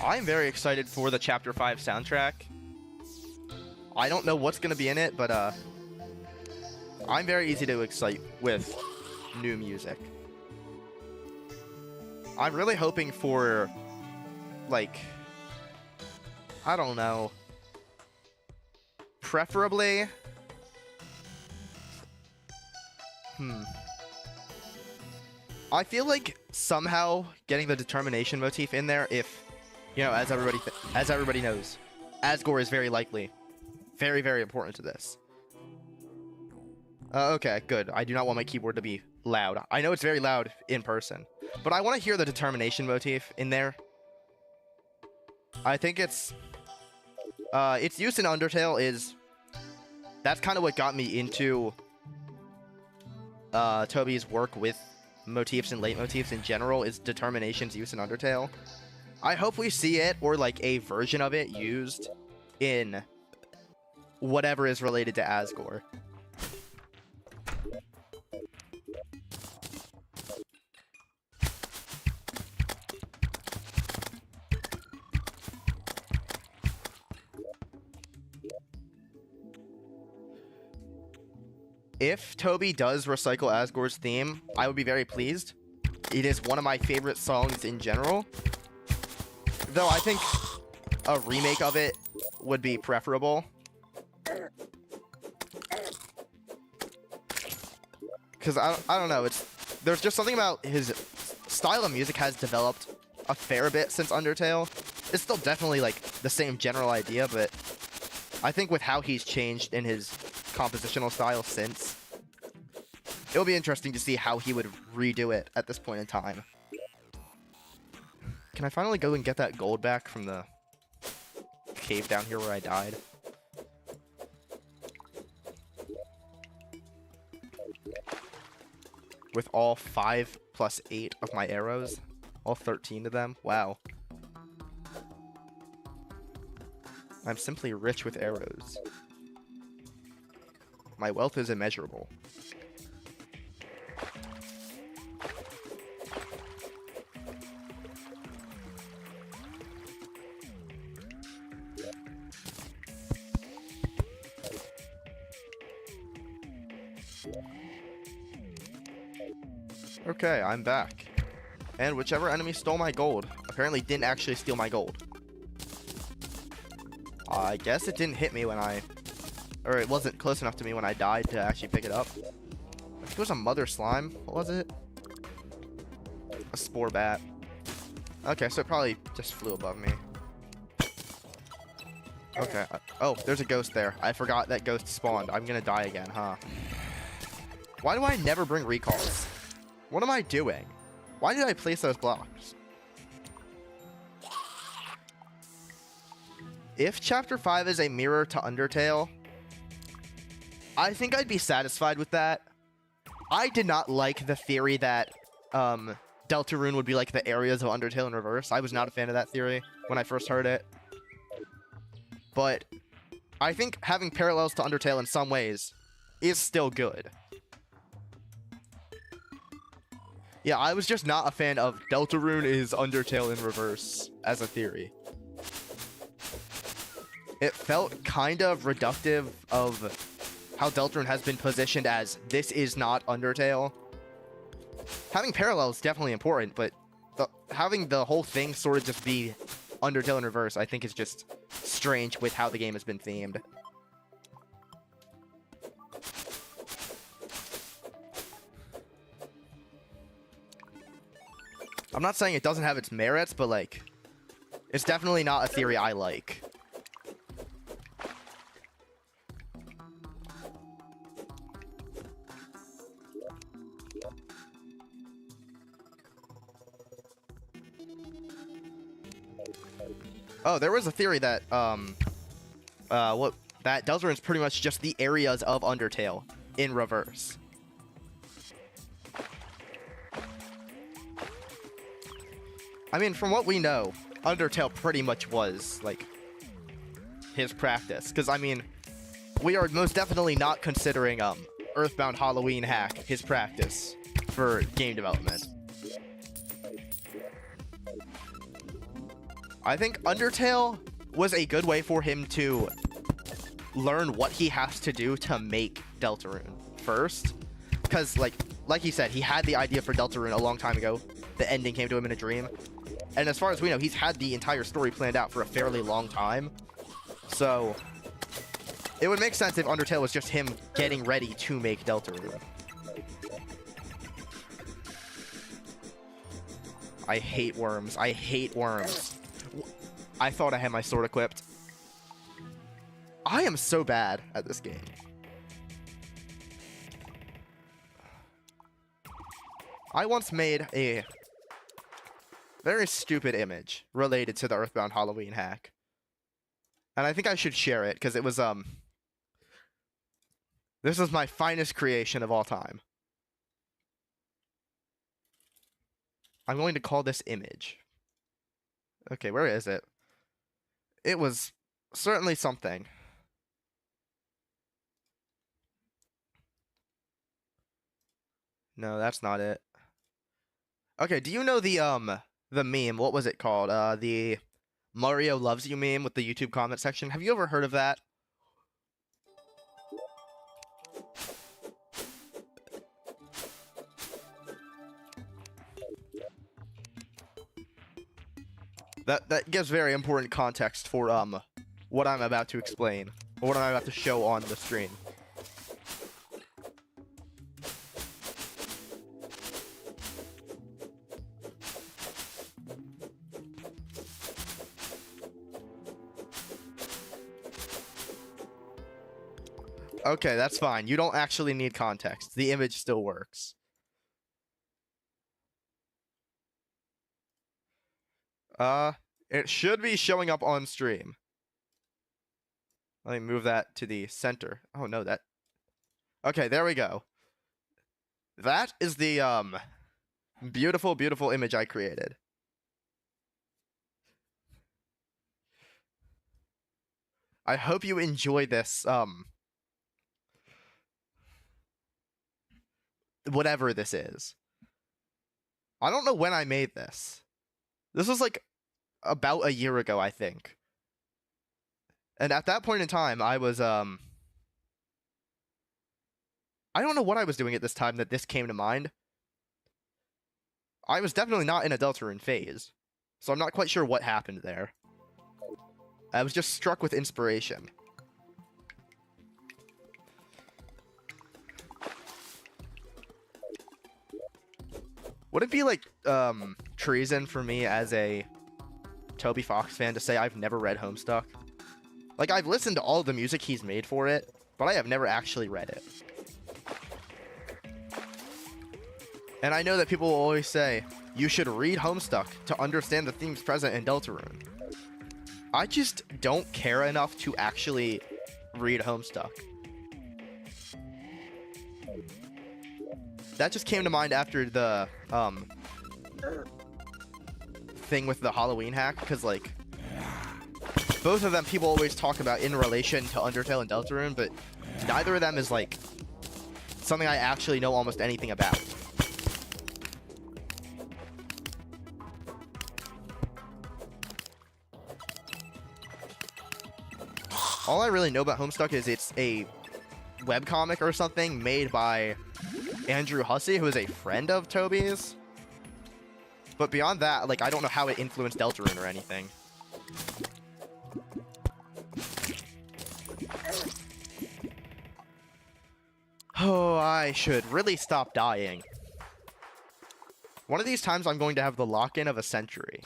I'm very excited for the Chapter 5 soundtrack. I don't know what's going to be in it, but I'm very easy to excite with new music. I'm really hoping for, like, I don't know, preferably, I feel like somehow getting the determination motif in there, if, you know, as everybody knows, Asgore is very likely, very, very important to this. Okay, good. I do not want my keyboard to be loud. I know it's very loud in person, but I want to hear the determination motif in there. I think its use in Undertale is... That's kind of what got me into Toby's work with motifs and leitmotifs in general, is determination's use in Undertale. I hope we see it, or like a version of it, used in whatever is related to Asgore. If Toby does recycle Asgore's theme, I would be very pleased. It is one of my favorite songs in general. Though I think a remake of it would be preferable. Because I don't know, there's just something about his style of music has developed a fair bit since Undertale. It's still definitely like the same general idea, but I think with how he's changed in his compositional style since, it'll be interesting to see how he would redo it at this point in time. Can I finally go and get that gold back from the cave down here where I died? With all 5 plus 8 of my arrows, all 13 of them, wow. I'm simply rich with arrows. My wealth is immeasurable. Okay, I'm back. And whichever enemy stole my gold apparently didn't actually steal my gold. I guess it didn't hit me when or it wasn't close enough to me when I died to actually pick it up. I think it was a mother slime. What was it? A spore bat. Okay, so it probably just flew above me. Okay. Oh, there's a ghost there. I forgot that ghost spawned. I'm gonna die again, huh? Why do I never bring recalls? What am I doing? Why did I place those blocks? If Chapter 5 is a mirror to Undertale, I think I'd be satisfied with that. I did not like the theory that Deltarune would be like the areas of Undertale in reverse. I was not a fan of that theory when I first heard it. But I think having parallels to Undertale in some ways is still good. Yeah, I was just not a fan of Deltarune is Undertale in reverse as a theory. It felt kind of reductive of how Deltarune has been positioned as this is not Undertale. Having parallels is definitely important, but having the whole thing sort of just be Undertale in reverse, I think is just strange with how the game has been themed. I'm not saying it doesn't have its merits, but like, it's definitely not a theory I like. Oh, there was a theory that that Deltarune is pretty much just the areas of Undertale in reverse. I mean, from what we know, Undertale pretty much was like his practice. Because I mean, we are most definitely not considering Earthbound Halloween Hack his practice for game development. I think Undertale was a good way for him to learn what he has to do to make Deltarune first. Because, like he said, he had the idea for Deltarune a long time ago. The ending came to him in a dream. And as far as we know, he's had the entire story planned out for a fairly long time. So, it would make sense if Undertale was just him getting ready to make Deltarune. I hate worms. I hate worms. I thought I had my sword equipped. I am so bad at this game. I once made a very stupid image related to the Earthbound Halloween hack. And I think I should share it, because it was, this is my finest creation of all time. I'm going to call this image. Okay, where is it? It was certainly something. No, that's not it. Okay, do you know the meme? What was it called? The Mario Loves You meme with the YouTube comment section. Have you ever heard of that? That gives very important context for what I'm about to explain, or what I'm about to show on the screen. Okay, that's fine. You don't actually need context. The image still works. It should be showing up on stream. Let me move that to the center. Oh, no, that... Okay, there we go. That is the, beautiful, beautiful image I created. I hope you enjoy this, whatever this is. I don't know when I made this. This was like about a year ago, I think. And at that point in time, I was, I don't know what I was doing at this time that this came to mind. I was definitely not in a Deltarune phase, so I'm not quite sure what happened there. I was just struck with inspiration. Would it be like, treason for me as a Toby Fox fan to say I've never read Homestuck? Like, I've listened to all the music he's made for it, but I have never actually read it. And I know that people will always say, you should read Homestuck to understand the themes present in Deltarune. I just don't care enough to actually read Homestuck. That just came to mind after the, thing with the Halloween hack, because, like, both of them people always talk about in relation to Undertale and Deltarune, but neither of them is, like, something I actually know almost anything about. All I really know about Homestuck is it's a webcomic or something made by Andrew Hussey, who is a friend of Toby's. But beyond that, like, I don't know how it influenced Deltarune or anything. Oh, I should really stop dying. One of these times I'm going to have the lock-in of a century.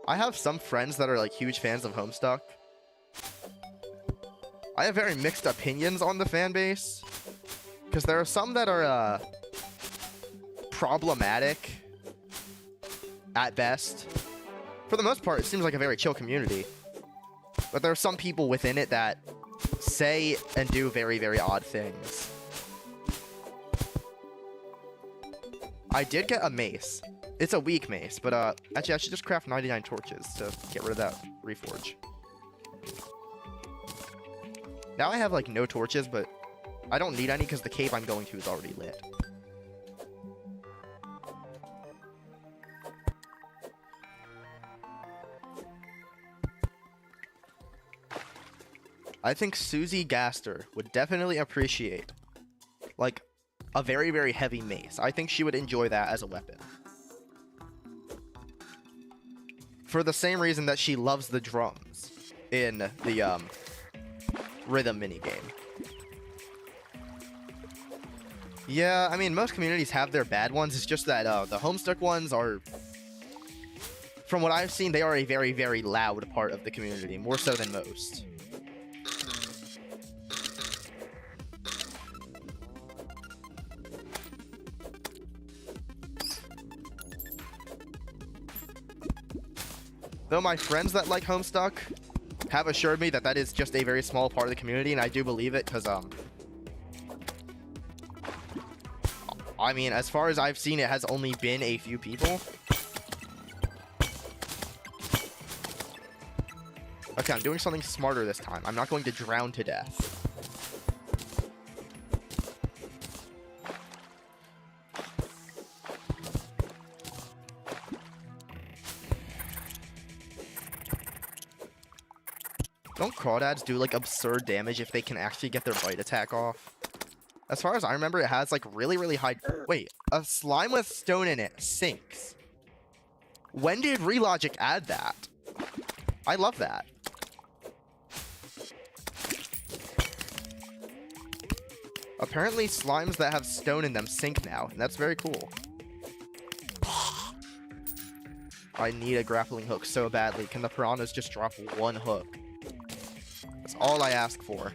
I have some friends that are like huge fans of Homestuck. I have very mixed opinions on the fan base, because there are some that are problematic at best. For the most part, it seems like a very chill community. But there are some people within it that say and do very, very odd things. I did get a mace. It's a weak mace, but actually I should just craft 99 torches to get rid of that reforge. Now I have like no torches, but I don't need any because the cave I'm going to is already lit. I think Susie Gaster would definitely appreciate, like, a very, very heavy mace. I think she would enjoy that as a weapon. For the same reason that she loves the drums in the, rhythm minigame. Yeah, I mean, most communities have their bad ones. It's just that, the Homestuck ones are, from what I've seen, they are a very, very loud part of the community, more so than most. Though my friends that like Homestuck have assured me that that is just a very small part of the community, and I do believe it, because, I mean, as far as I've seen, it has only been a few people. Okay, I'm doing something smarter this time. I'm not going to drown to death. Don't crawdads do, like, absurd damage if they can actually get their bite attack off? As far as I remember, it has, like, really, really high... Wait, a slime with stone in it sinks. When did Relogic add that? I love that. Apparently, slimes that have stone in them sink now, and that's very cool. I need a grappling hook so badly. Can the piranhas just drop one hook? That's all I ask for.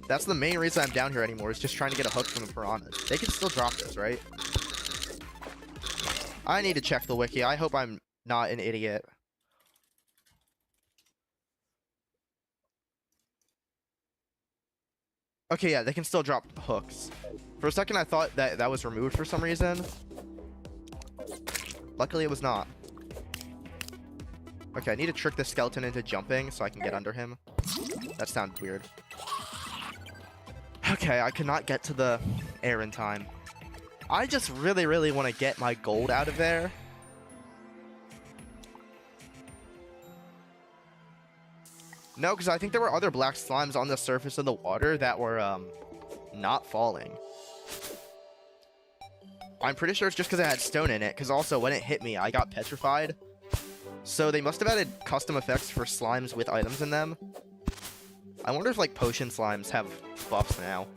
That's the main reason I'm down here anymore, is just trying to get a hook from the piranhas. They can still drop this, right? I need to check the wiki. I hope I'm not an idiot. Okay, yeah, they can still drop hooks. For a second, I thought that that was removed for some reason. Luckily, it was not. Okay, I need to trick the skeleton into jumping so I can get under him. That sounds weird. Okay, I could not get to the air in time. I just really, really want to get my gold out of there. No, because I think there were other black slimes on the surface of the water that were, not falling. I'm pretty sure it's just because it had stone in it, because also when it hit me, I got petrified. So they must have added custom effects for slimes with items in them. I wonder if, like, potion slimes have buffs now.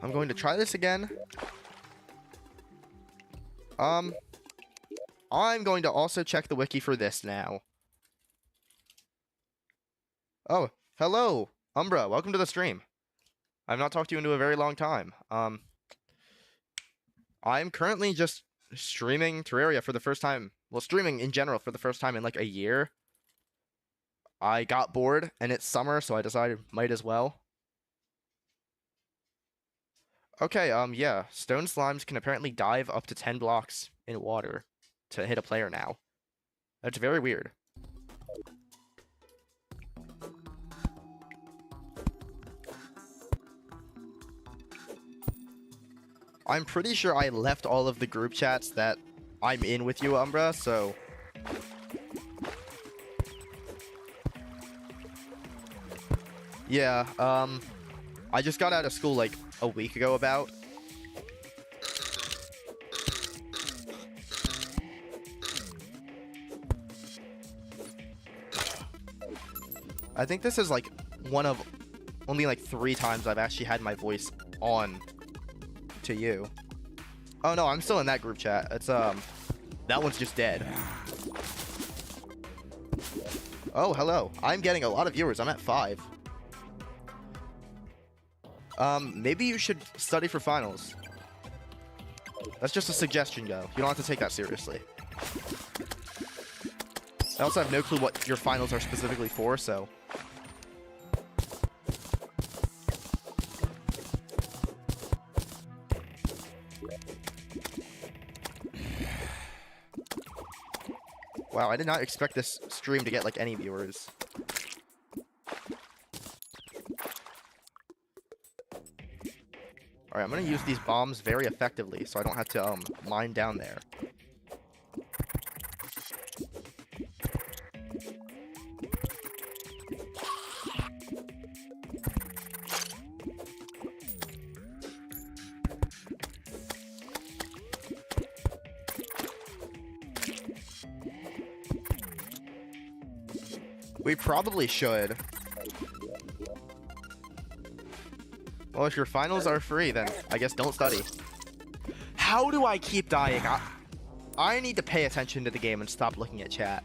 I'm going to try this again. I'm going to also check the wiki for this now. Oh, hello, Umbra. Welcome to the stream. I've not talked to you into a very long time. I'm currently just streaming Terraria for the first time. Well, streaming in general for the first time in like a year. I got bored, and it's summer, so I decided might as well. Okay, yeah. Stone slimes can apparently dive up to 10 blocks in water to hit a player now. That's very weird. I'm pretty sure I left all of the group chats that I'm in with you, Umbra, so Yeah, I just got out of school like a week ago about. I think this is like one of only like 3 times I've actually had my voice on to you. Oh no, I'm still in that group chat. It's that one's just dead. Oh, hello. I'm getting a lot of viewers. I'm at 5. Maybe you should study for finals. That's just a suggestion, though. You don't have to take that seriously. I also have no clue what your finals are specifically for, so... Wow, I did not expect this stream to get, like, any viewers. Alright, I'm gonna use these bombs very effectively, so I don't have to, mine down there. We probably should. Well, if your finals are free, then I guess don't study. How do I keep dying? I need to pay attention to the game and stop looking at chat.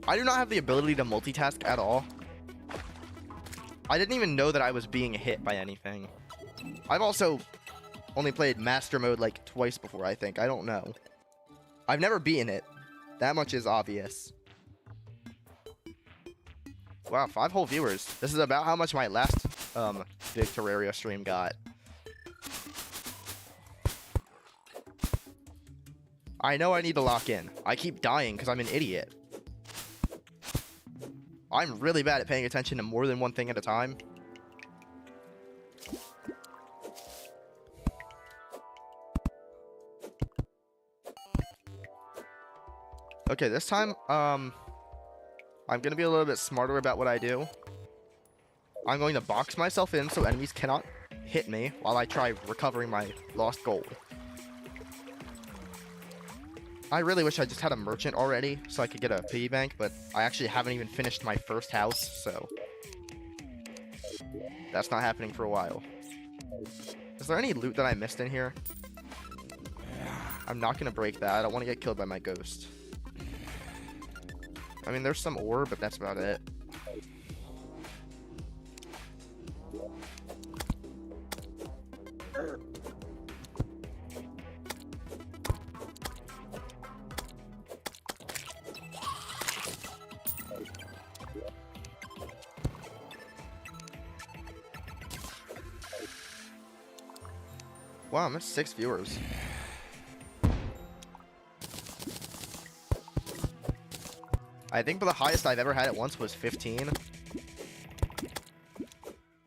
I do not have the ability to multitask at all. I didn't even know that I was being hit by anything. I've also only played Master Mode like twice before, I think. I don't know. I've never beaten it. That much is obvious. Wow, 5 whole viewers. This is about how much my last big Terraria stream got. I know I need to lock in. I keep dying because I'm an idiot. I'm really bad at paying attention to more than one thing at a time. Okay, this time, I'm going to be a little bit smarter about what I do. I'm going to box myself in so enemies cannot hit me while I try recovering my lost gold. I really wish I just had a merchant already so I could get a piggy bank, but I actually haven't even finished my first house, so that's not happening for a while. Is there any loot that I missed in here? I'm not going to break that. I don't want to get killed by my ghost. I mean, there's some ore, but that's about it. Wow, I'm at 6 viewers. I think the highest I've ever had at once was 15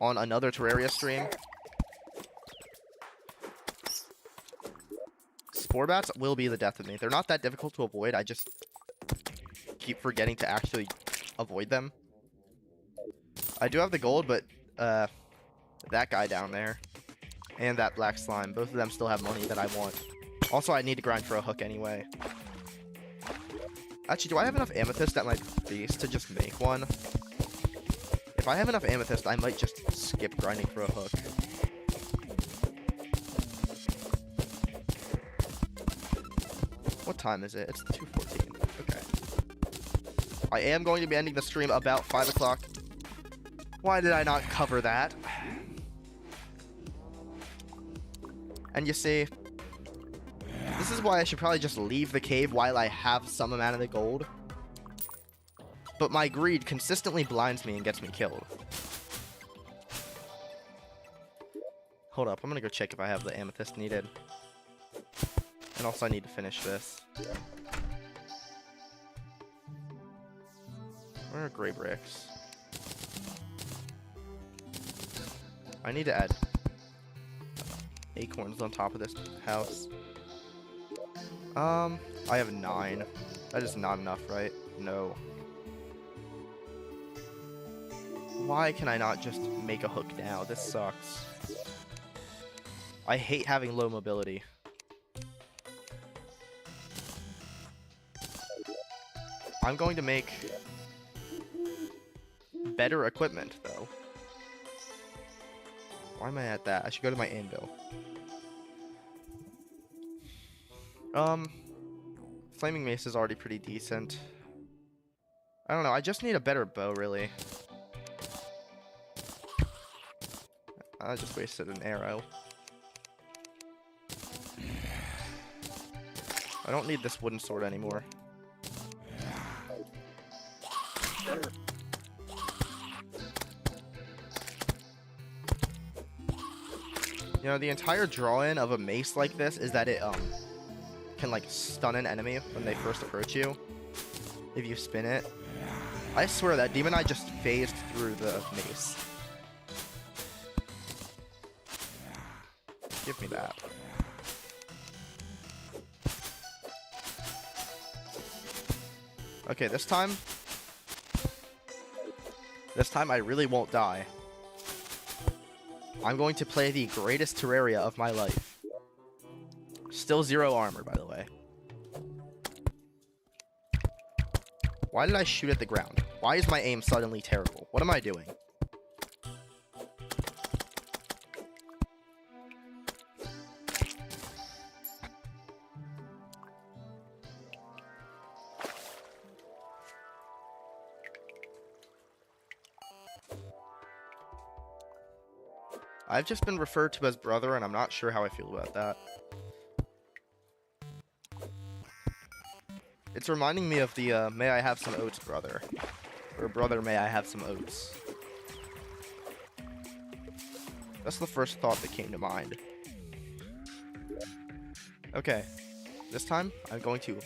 on another Terraria stream. Spore bats will be the death of me. They're not that difficult to avoid. I just keep forgetting to actually avoid them. I do have the gold, but that guy down there and that black slime, both of them still have money that I want. Also, I need to grind for a hook anyway. Actually, do I have enough amethyst at my base to just make one? If I have enough amethyst, I might just skip grinding for a hook. What time is it? It's 2:14. Okay. I am going to be ending the stream about 5 o'clock. Why did I not cover that? And you see, this is why I should probably just leave the cave while I have some amount of the gold. But my greed consistently blinds me and gets me killed. Hold up, I'm gonna go check if I have the amethyst needed. And also I need to finish this. Where are gray bricks? I need to add acorns on top of this house. I have 9. That is not enough, right? No. Why can I not just make a hook now? This sucks. I hate having low mobility. I'm going to make better equipment, though. Why am I at that? I should go to my anvil. Flaming mace is already pretty decent. I don't know, I just need a better bow, really. I just wasted an arrow. I don't need this wooden sword anymore. You know, the entire draw-in of a mace like this is that it, can, like, stun an enemy when they first approach you. If you spin it. I swear that Demon Eye just phased through the mace. Give me that. Okay, this time I really won't die. I'm going to play the greatest Terraria of my life. Still 0 armor, by the way. Why did I shoot at the ground? Why is my aim suddenly terrible? What am I doing? I've just been referred to as brother, and I'm not sure how I feel about that. It's reminding me of the, may I have some oats, brother. Or brother, may I have some oats. That's the first thought that came to mind. Okay. This time, I'm going to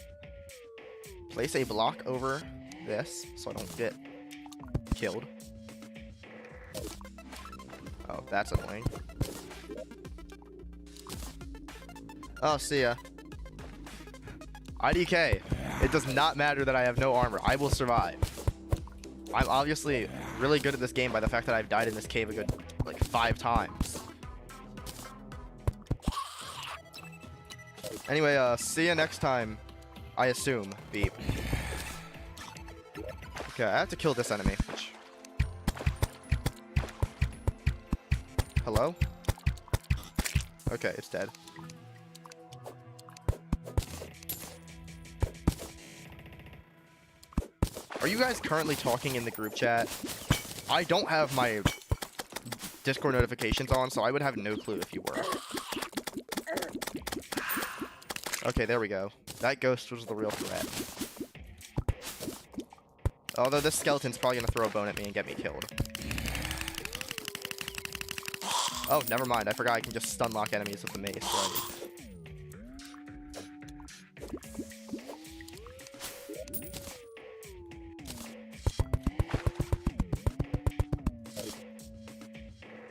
place a block over this, so I don't get killed. Oh, that's annoying. Oh, see ya. IDK. It does not matter that I have no armor. I will survive. I'm obviously really good at this game by the fact that I've died in this cave a good, like, 5 times. Anyway, see ya next time. I assume. Beep. Okay, I have to kill this enemy. Hello? Okay, it's dead. Are you guys currently talking in the group chat? I don't have my Discord notifications on, so I would have no clue if you were. Okay, there we go. That ghost was the real threat. Although this skeleton's probably gonna throw a bone at me and get me killed. Oh, never mind. I forgot I can just stun lock enemies with the mace, right?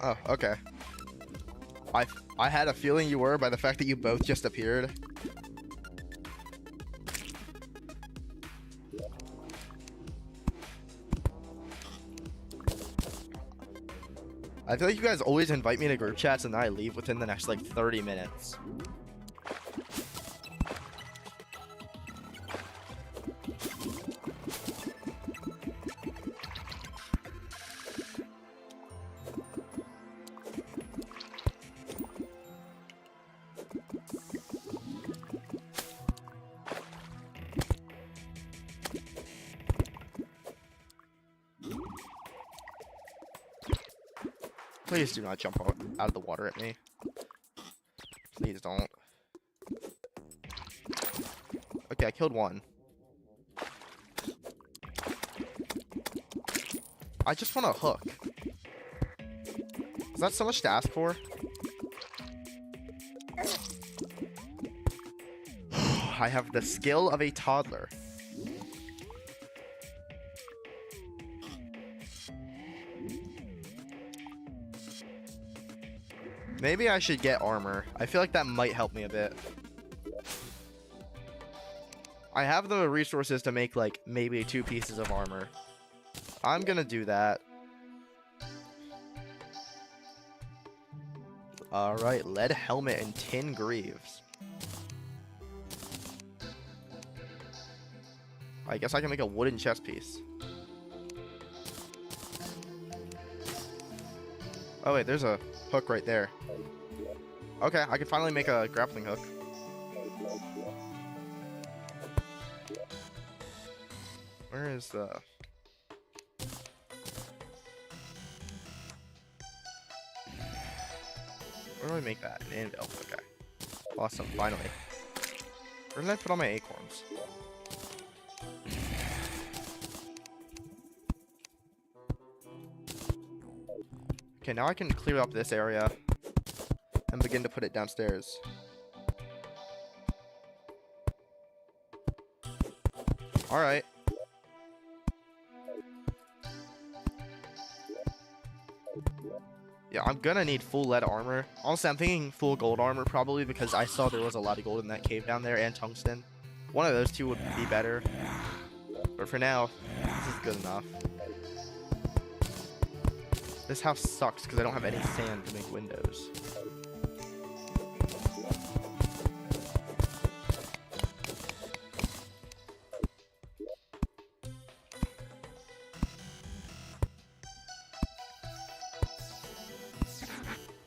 Oh, okay. I had a feeling you were by the fact that you both just appeared. I feel like you guys always invite me to group chats and then I leave within the next, like, 30 minutes. Please do not jump out of the water at me. Please don't. Okay, I killed one. I just want a hook. Is that so much to ask for? I have the skill of a toddler. Maybe I should get armor. I feel like that might help me a bit. I have the resources to make, like, maybe 2 pieces of armor. I'm gonna do that. Alright, lead helmet and tin greaves. I guess I can make a wooden chest piece. Oh wait, there's a hook right there. Okay, I can finally make a grappling hook. Where is the... Where do I make that? An anvil. Okay. Awesome, finally. Where did I put all my acorns? Okay, now I can clear up this area and begin to put it downstairs. Alright. Yeah, I'm gonna need full lead armor. Honestly, I'm thinking full gold armor probably because I saw there was a lot of gold in that cave down there and tungsten. One of those two would be better. But for now, this is good enough. This house sucks because I don't have any sand to make windows.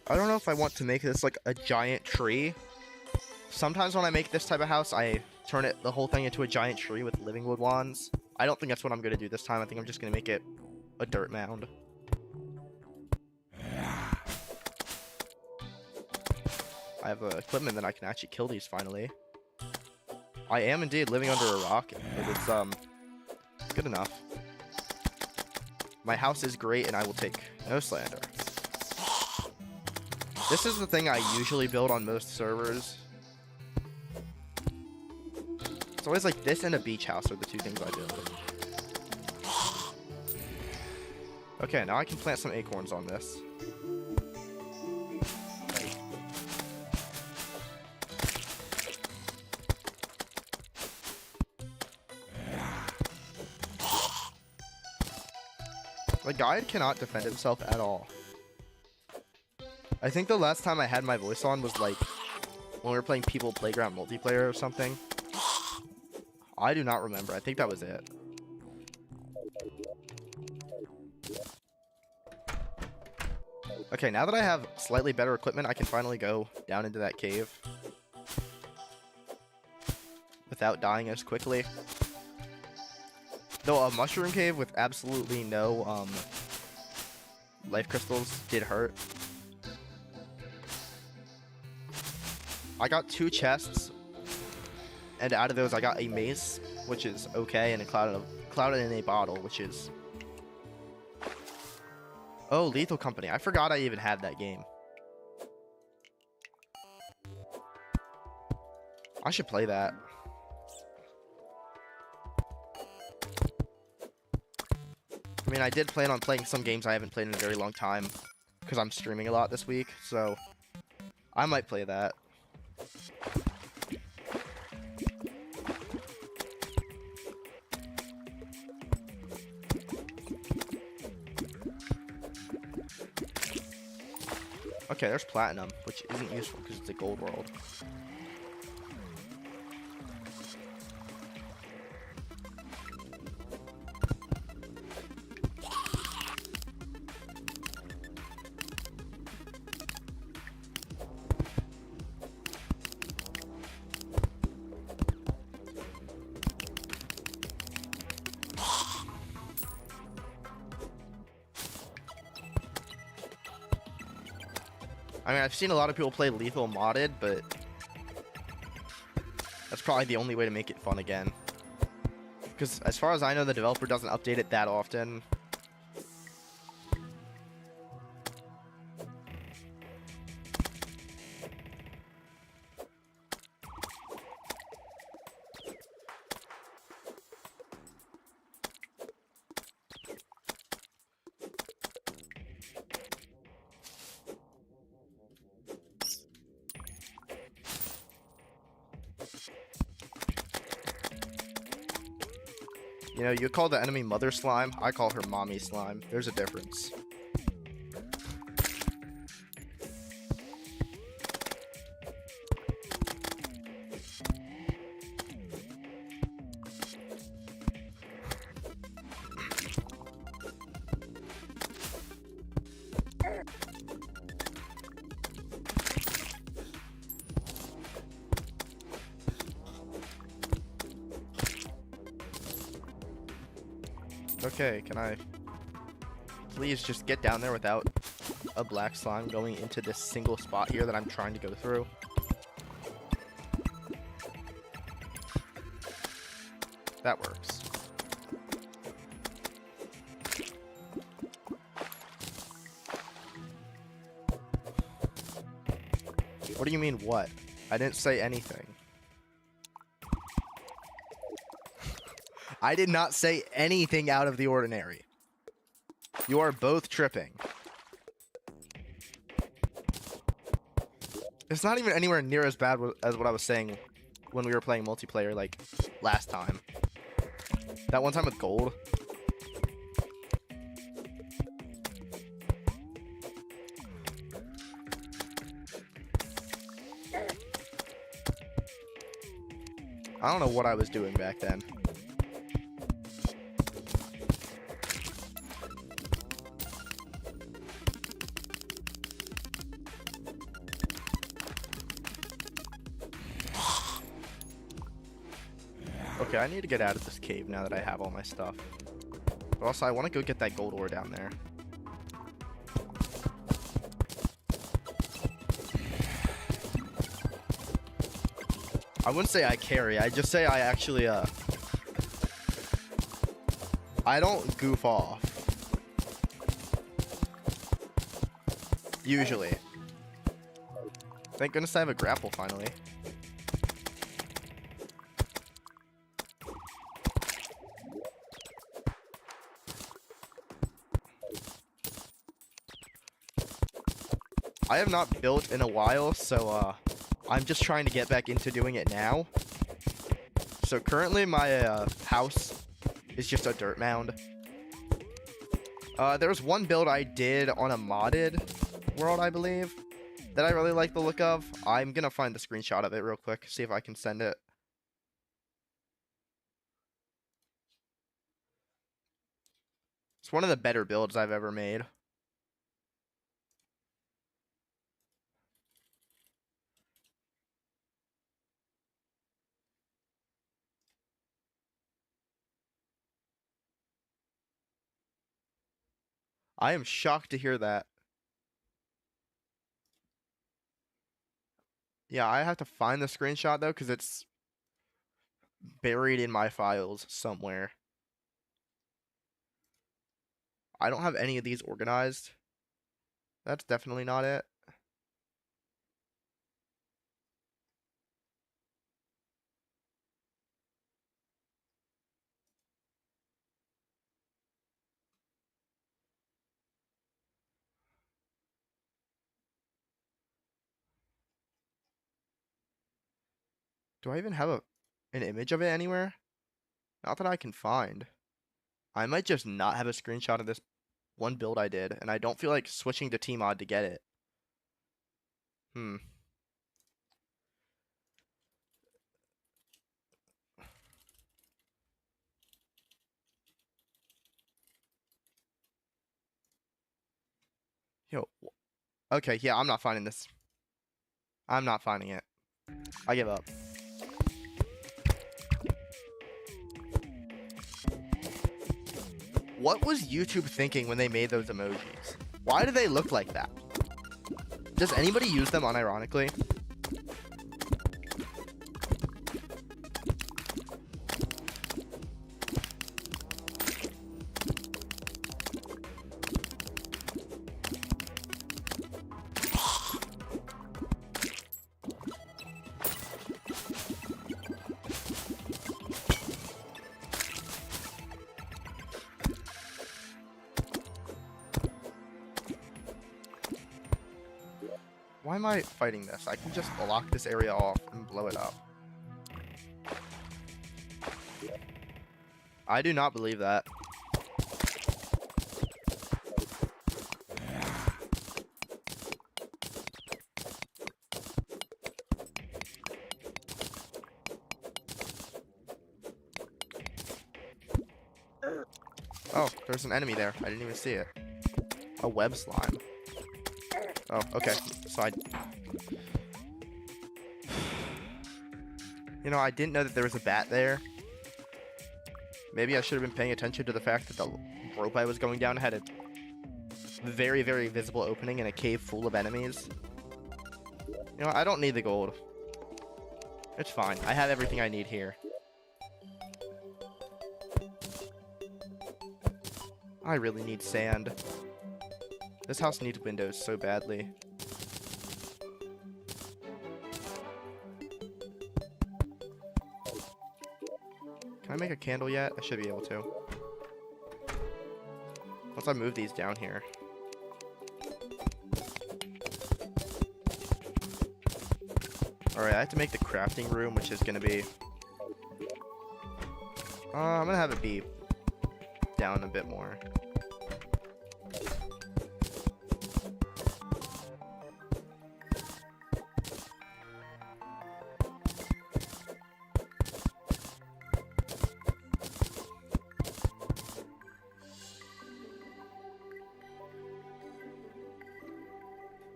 I don't know if I want to make this like a giant tree. Sometimes when I make this type of house, I turn the whole thing into a giant tree with living wood wands. I don't think that's what I'm going to do this time. I think I'm just going to make it a dirt mound. I have equipment that I can actually kill these finally. I am indeed living under a rock, but it's good enough. My house is great and I will take no slander. This is the thing I usually build on most servers. It's always like this and a beach house are the two things I build. Okay, now I can plant some acorns on this. The guide cannot defend himself at all. I think the last time I had my voice on was like when we were playing People Playground multiplayer or something. I do not remember. I think that was it. Okay, now that I have slightly better equipment, I can finally go down into that cave without dying as quickly. Though a mushroom cave with absolutely no life crystals did hurt. I got 2 chests, and out of those I got a mace, which is okay, and a cloud in a bottle, which is... Oh, Lethal Company. I forgot I even had that game. I should play that. I mean, I did plan on playing some games I haven't played in a very long time, because I'm streaming a lot this week, so I might play that. Okay, there's platinum, which isn't useful because it's a gold world. I mean, I've seen a lot of people play Lethal modded, but that's probably the only way to make it fun again. Because as far as I know, the developer doesn't update it that often. You know, you call the enemy mother slime, I call her mommy slime. There's a difference. Okay, can I please just get down there without a black slime going into this single spot here that I'm trying to go through? That works. What do you mean, what? I didn't say anything. I did not say anything out of the ordinary. You are both tripping. It's not even anywhere near as bad as what I was saying when we were playing multiplayer, like, last time. That one time with gold. I don't know what I was doing back then. Okay, I need to get out of this cave now that I have all my stuff. But also, I want to go get that gold ore down there. I wouldn't say I carry. I just say I actually, I don't goof off. Usually. Thank goodness I have a grapple finally. I have not built in a while, so I'm just trying to get back into doing it now. So currently my house is just a dirt mound. There was one build I did on a modded world, I believe, that I really like the look of. I'm gonna find the screenshot of it real quick, see if I can send it. It's one of the better builds I've ever made. I am shocked to hear that. Yeah, I have to find the screenshot though, because it's buried in my files somewhere. I don't have any of these organized. That's definitely not it. Do I even have an image of it anywhere? Not that I can find. I might just not have a screenshot of this one build I did, and I don't feel like switching to Tmod to get it. Yo, okay, yeah, I'm not finding this. I'm not finding it. I give up. What was YouTube thinking when they made those emojis? Why do they look like that? Does anybody use them unironically? Why am I fighting this? I can just lock this area off and blow it up. I do not believe that. Oh, there's an enemy there. I didn't even see it. A web slime. Oh, okay. So You know, I didn't know that there was a bat there. Maybe I should have been paying attention to the fact that the rope I was going down had a very, very visible opening in a cave full of enemies. You know, I don't need the gold. It's fine. I have everything I need here. I really need sand. This house needs windows so badly. Can I make a candle yet? I should be able to. Once I move these down here. Alright, I have to make the crafting room, which is going to be... I'm going to have it be down a bit more.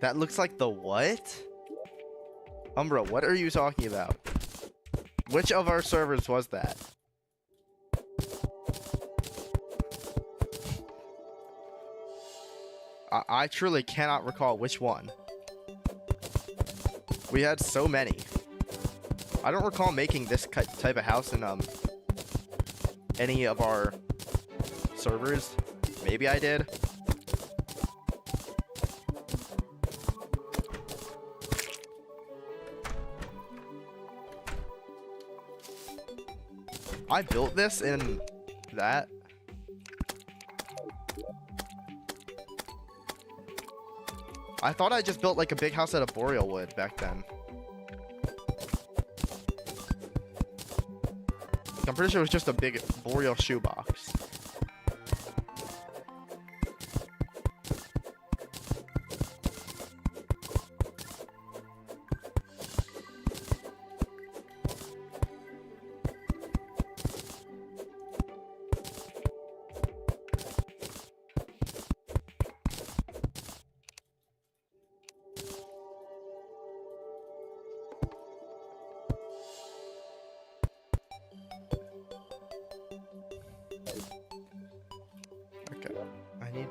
That looks like the what? Umbra, what are you talking about? Which of our servers was that? I truly cannot recall which one. We had so many. I don't recall making this type of house in any of our servers. Maybe I did. I built this in that. I thought I just built like a big house out of boreal wood back then. I'm pretty sure it was just a big boreal shoebox.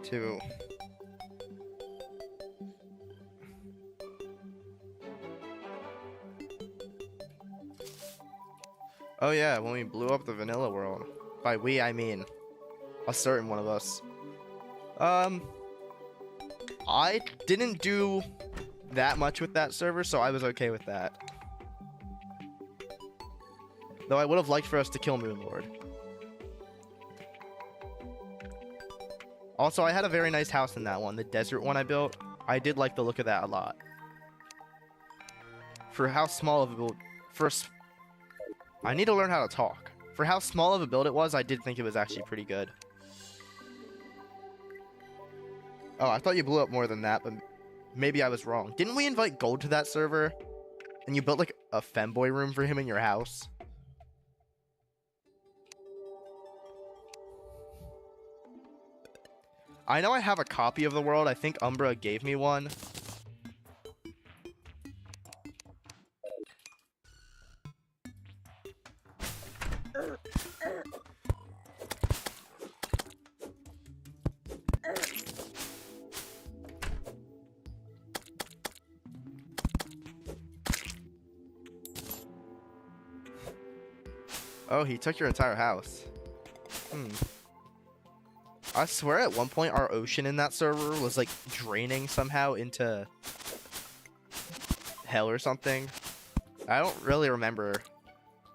To oh yeah, when we blew up the vanilla world. By we, I mean a certain one of us. I didn't do that much with that server, so I was okay with that. Though I would have liked for us to kill Moonlord. Also, I had a very nice house in that one, the desert one I built. I did like the look of that a lot. For how small of a build... I need to learn how to talk. For how small of a build it was, I did think it was actually pretty good. Oh, I thought you blew up more than that, but maybe I was wrong. Didn't we invite Gold to that server? And you built like a femboy room for him in your house? I know I have a copy of the world. I think Umbra gave me one. Oh, he took your entire house. I swear at one point our ocean in that server was like draining somehow into hell or something. I don't really remember.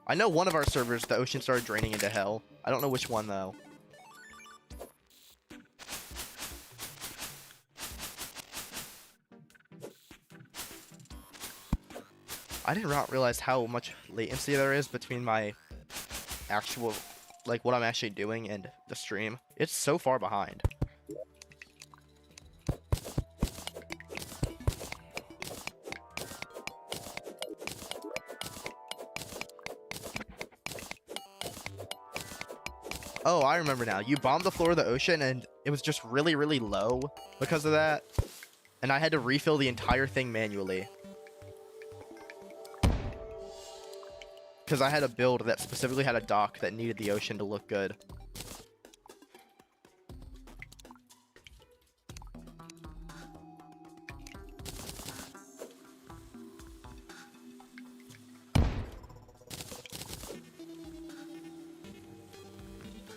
I know one of our servers, the ocean started draining into hell. I don't know which one though. I did not realize how much latency there is between my actual, like what I'm actually doing and the stream. It's so far behind. Oh, I remember now. You bombed the floor of the ocean and it was just really, really low because of that. And I had to refill the entire thing manually. because I had a build that specifically had a dock that needed the ocean to look good.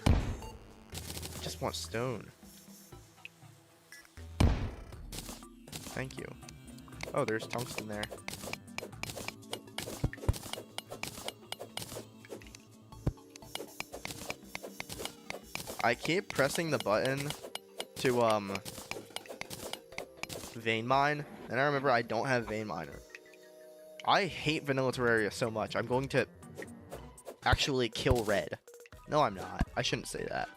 I just want stone. Thank you. Oh, there's tungsten there. I keep pressing the button to vein mine, and I remember I don't have vein miner. I hate vanilla Terraria so much. I'm going to actually kill red. No, I'm not. I shouldn't say that.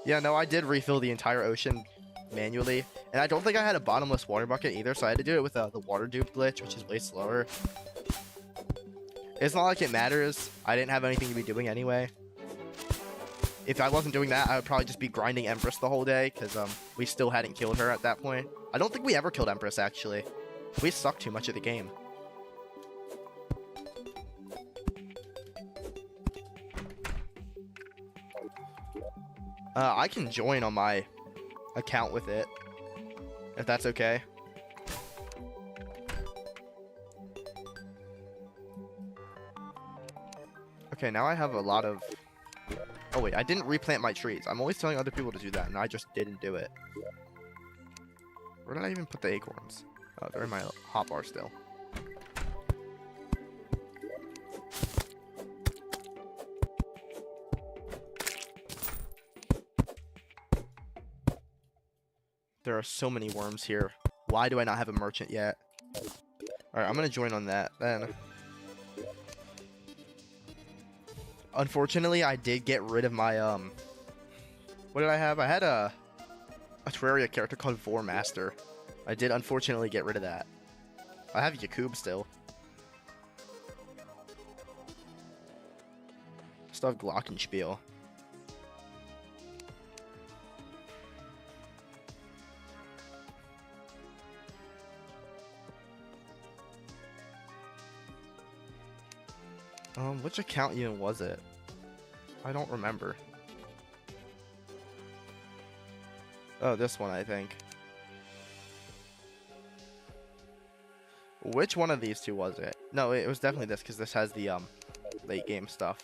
Yeah, no, I did refill the entire ocean manually, and I don't think I had a bottomless water bucket either, so I had to do it with the water dupe glitch, which is way slower. It's not like it matters. I didn't have anything to be doing anyway. If I wasn't doing that, I would probably just be grinding Empress the whole day, because we still hadn't killed her at that point. I don't think we ever killed Empress, actually. We sucked too much at the game. I can join on my account with it, if that's okay. Okay, now I have a lot of... Oh wait, I didn't replant my trees. I'm always telling other people to do that, and I just didn't do it. Where did I even put the acorns? Oh, they're in my hotbar still. There are so many worms here. Why do I not have a merchant yet? Alright, I'm gonna join on that then. Unfortunately, I did get rid of my, what did I have? I had a Terraria character called Vormaster. I did unfortunately get rid of that. I have Yakub still. Still have Glockenspiel. Which account even was it? I don't remember. Oh, this one, I think. Which one of these two was it? No, it was definitely this, because this has the, late game stuff.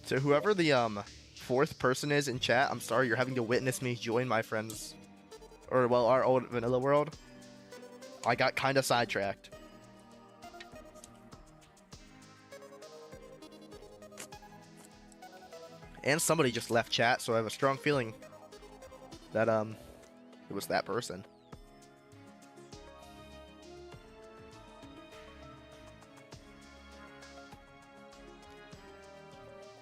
So whoever the fourth person is in chat, I'm sorry you're having to witness me join my friends, or well, our old vanilla world. I got kind of sidetracked. And somebody just left chat, so I have a strong feeling that it was that person.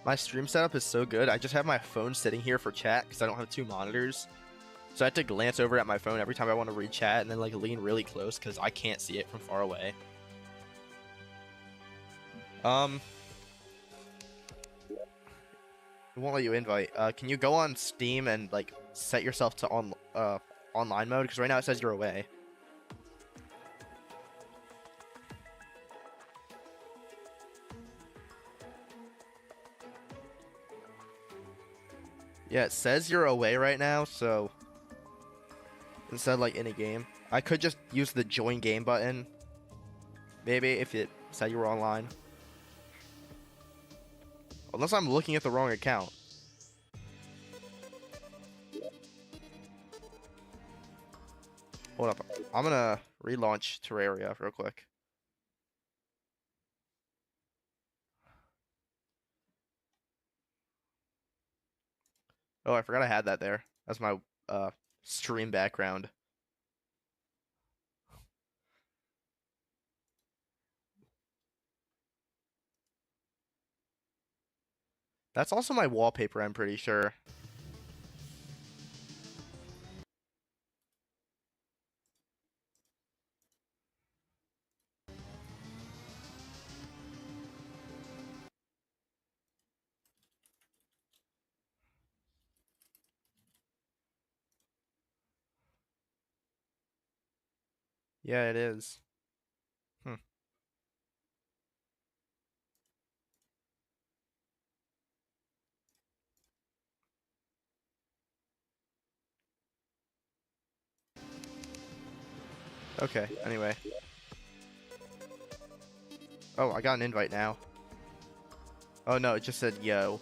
My stream setup is so good. I just have my phone sitting here for chat because I don't have two monitors. So I have to glance over at my phone every time I want to read chat and then like lean really close because I can't see it from far away. It won't let you invite. Can you go on Steam and like set yourself to online mode? Because right now it says you're away. Yeah, it says you're away right now, so instead of like in a game, I could just use the join game button. Maybe if it said you were online. Unless I'm looking at the wrong account. Hold up. I'm gonna relaunch Terraria real quick. Oh, I forgot I had that there. That's my stream background. That's also my wallpaper, I'm pretty sure. Yeah, it is. Hmm. Okay, anyway. Oh, I got an invite now. Oh no, it just said yo.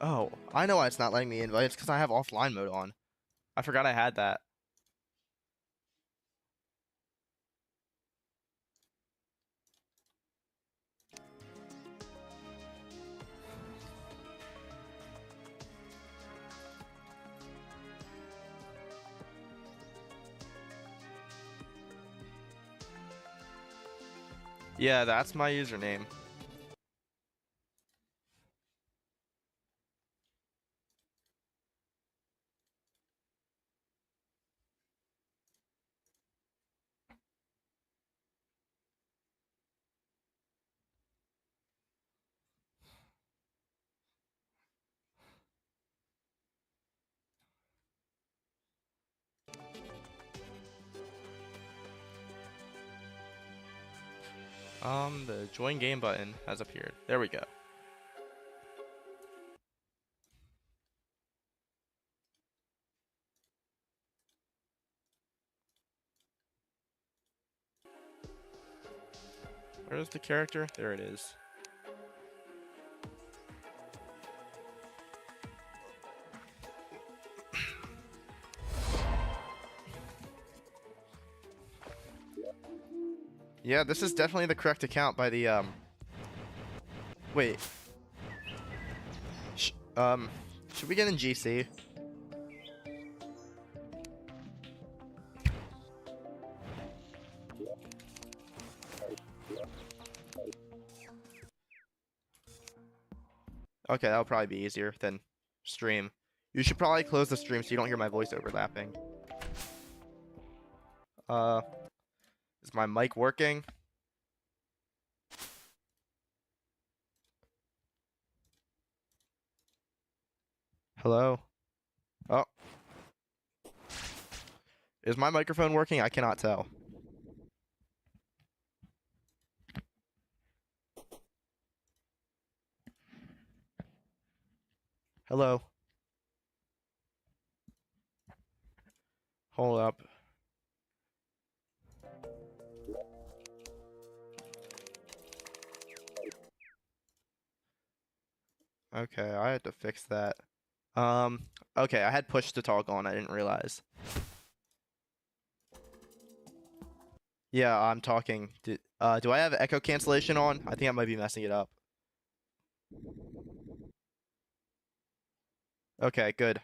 Oh, I know why it's not letting me invite. It's because I have offline mode on. I forgot I had that. Yeah, that's my username. The join game button has appeared. There we go. Where's the character? There it is. Yeah, this is definitely the correct account by the Wait. Should we get in GC? Okay, that'll probably be easier than stream. You should probably close the stream so you don't hear my voice overlapping. Is my mic working? Hello? Oh. Is my microphone working? I cannot tell. Hello? Hold up. Okay, I had to fix that. Okay, I had push to talk on, I didn't realize. Yeah, I'm talking. Do I have echo cancellation on? I think I might be messing it up. Okay, good.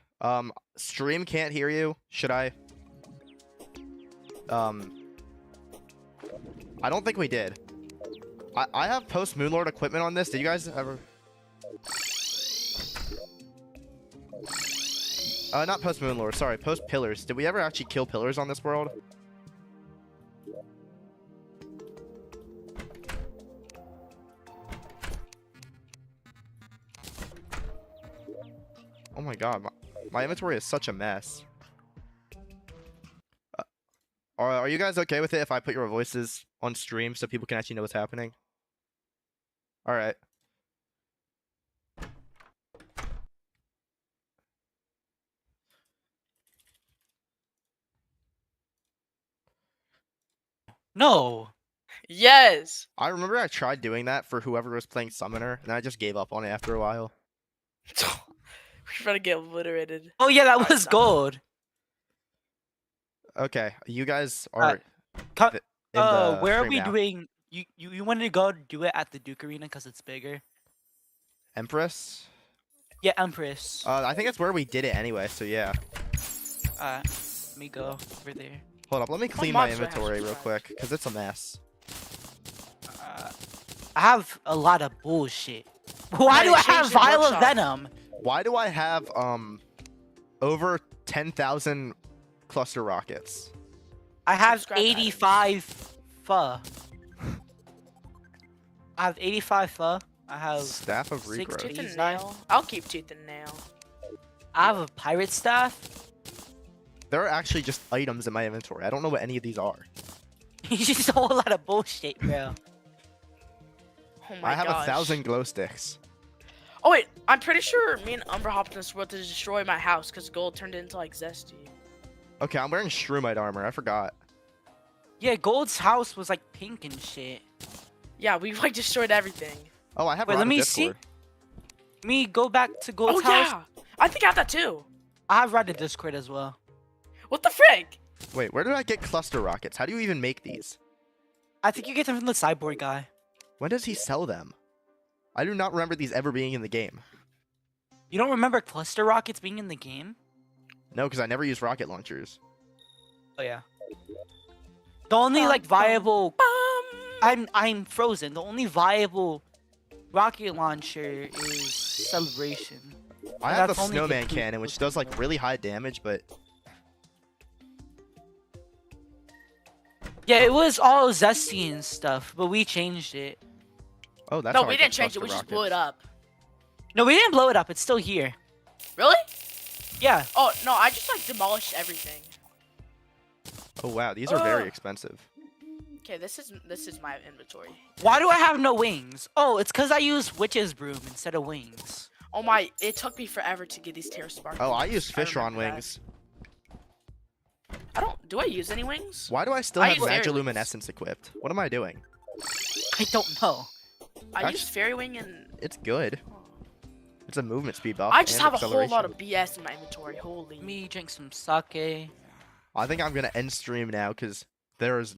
Stream can't hear you. Should I? I don't think we did. I have post Moonlord equipment on this. Did you guys ever? Not post Moonlord. Sorry, post Pillars. Did we ever actually kill Pillars on this world? Oh my god, my inventory is such a mess. Are you guys okay with it if I put your voices on stream so people can actually know what's happening? Alright. No. Yes. I remember I tried doing that for whoever was playing Summoner, and I just gave up on it after a while. We're about to get obliterated. Oh yeah, that was gold. Okay, you guys are Where are stream we now. doing? You wanted to go do it at the Duke Arena because it's bigger. Empress? Yeah, Empress. I think that's where we did it anyway. So yeah. Let me go over there. Hold up. Let me clean my mobs don't have inventory real supplies. quick, because it's a mess. I have a lot of bullshit. Why Yeah, do you I have changed your Vial of workshop. Venom? Why do I have over 10,000 cluster rockets? I have Subscribe to Adams. 85 pho. I have 85 pho. I have Staff of 60. regrowth. Tooth and These nail. I'll keep tooth and nail. I have a pirate staff. There are actually just items in my inventory. I don't know what any of these are. He's just a whole lot of bullshit, bro. Oh my I have gosh. 1,000 glow sticks. Oh wait, I'm pretty sure me and Umber hopped in this world to destroy my house because gold turned into like zesty. Okay, I'm wearing shroomite armor. I forgot. Yeah, Gold's house was like pink and shit. Yeah, we like destroyed everything. Oh, I have Wait, Rod let of me see. Discord. Me go back to Gold's Oh house. yeah, I think I have that too. I have read the Discord as well. What the frick? Wait, where did I get cluster rockets? How do you even make these? I think you get them from the cyborg guy. When does he sell them? I do not remember these ever being in the game. You don't remember cluster rockets being in the game? No, because I never use rocket launchers. Oh yeah. The only like viable I'm frozen. The only viable rocket launcher is Celebration. I have the that's only snowman the- cannon, which does like really high damage, but Yeah, it was all zesty and stuff, but we changed it. oh, that's No, how I we get didn't change it. cluster We just rockets. blew it up. No, we didn't blow it up. It's still here. Really? Yeah. Oh no, I just like demolished everything. Oh wow, these are very Ugh. expensive. Okay, this is my inventory. Why do I have no wings? Oh, it's because I use witch's broom instead of wings. Oh my! It took me forever to get these Terra Sparkles. Oh, I use fish on remember that. wings. I don't. Do I use any wings? Why do I still I have use fairy wings. Magiluminescence equipped? What am I doing? I don't know. I Actu- use Fairy Wing and. It's good. It's a movement speed buff. I just and have a whole lot acceleration. of BS in my inventory. Holy. Let me drink some sake. I think I'm gonna end stream now because there is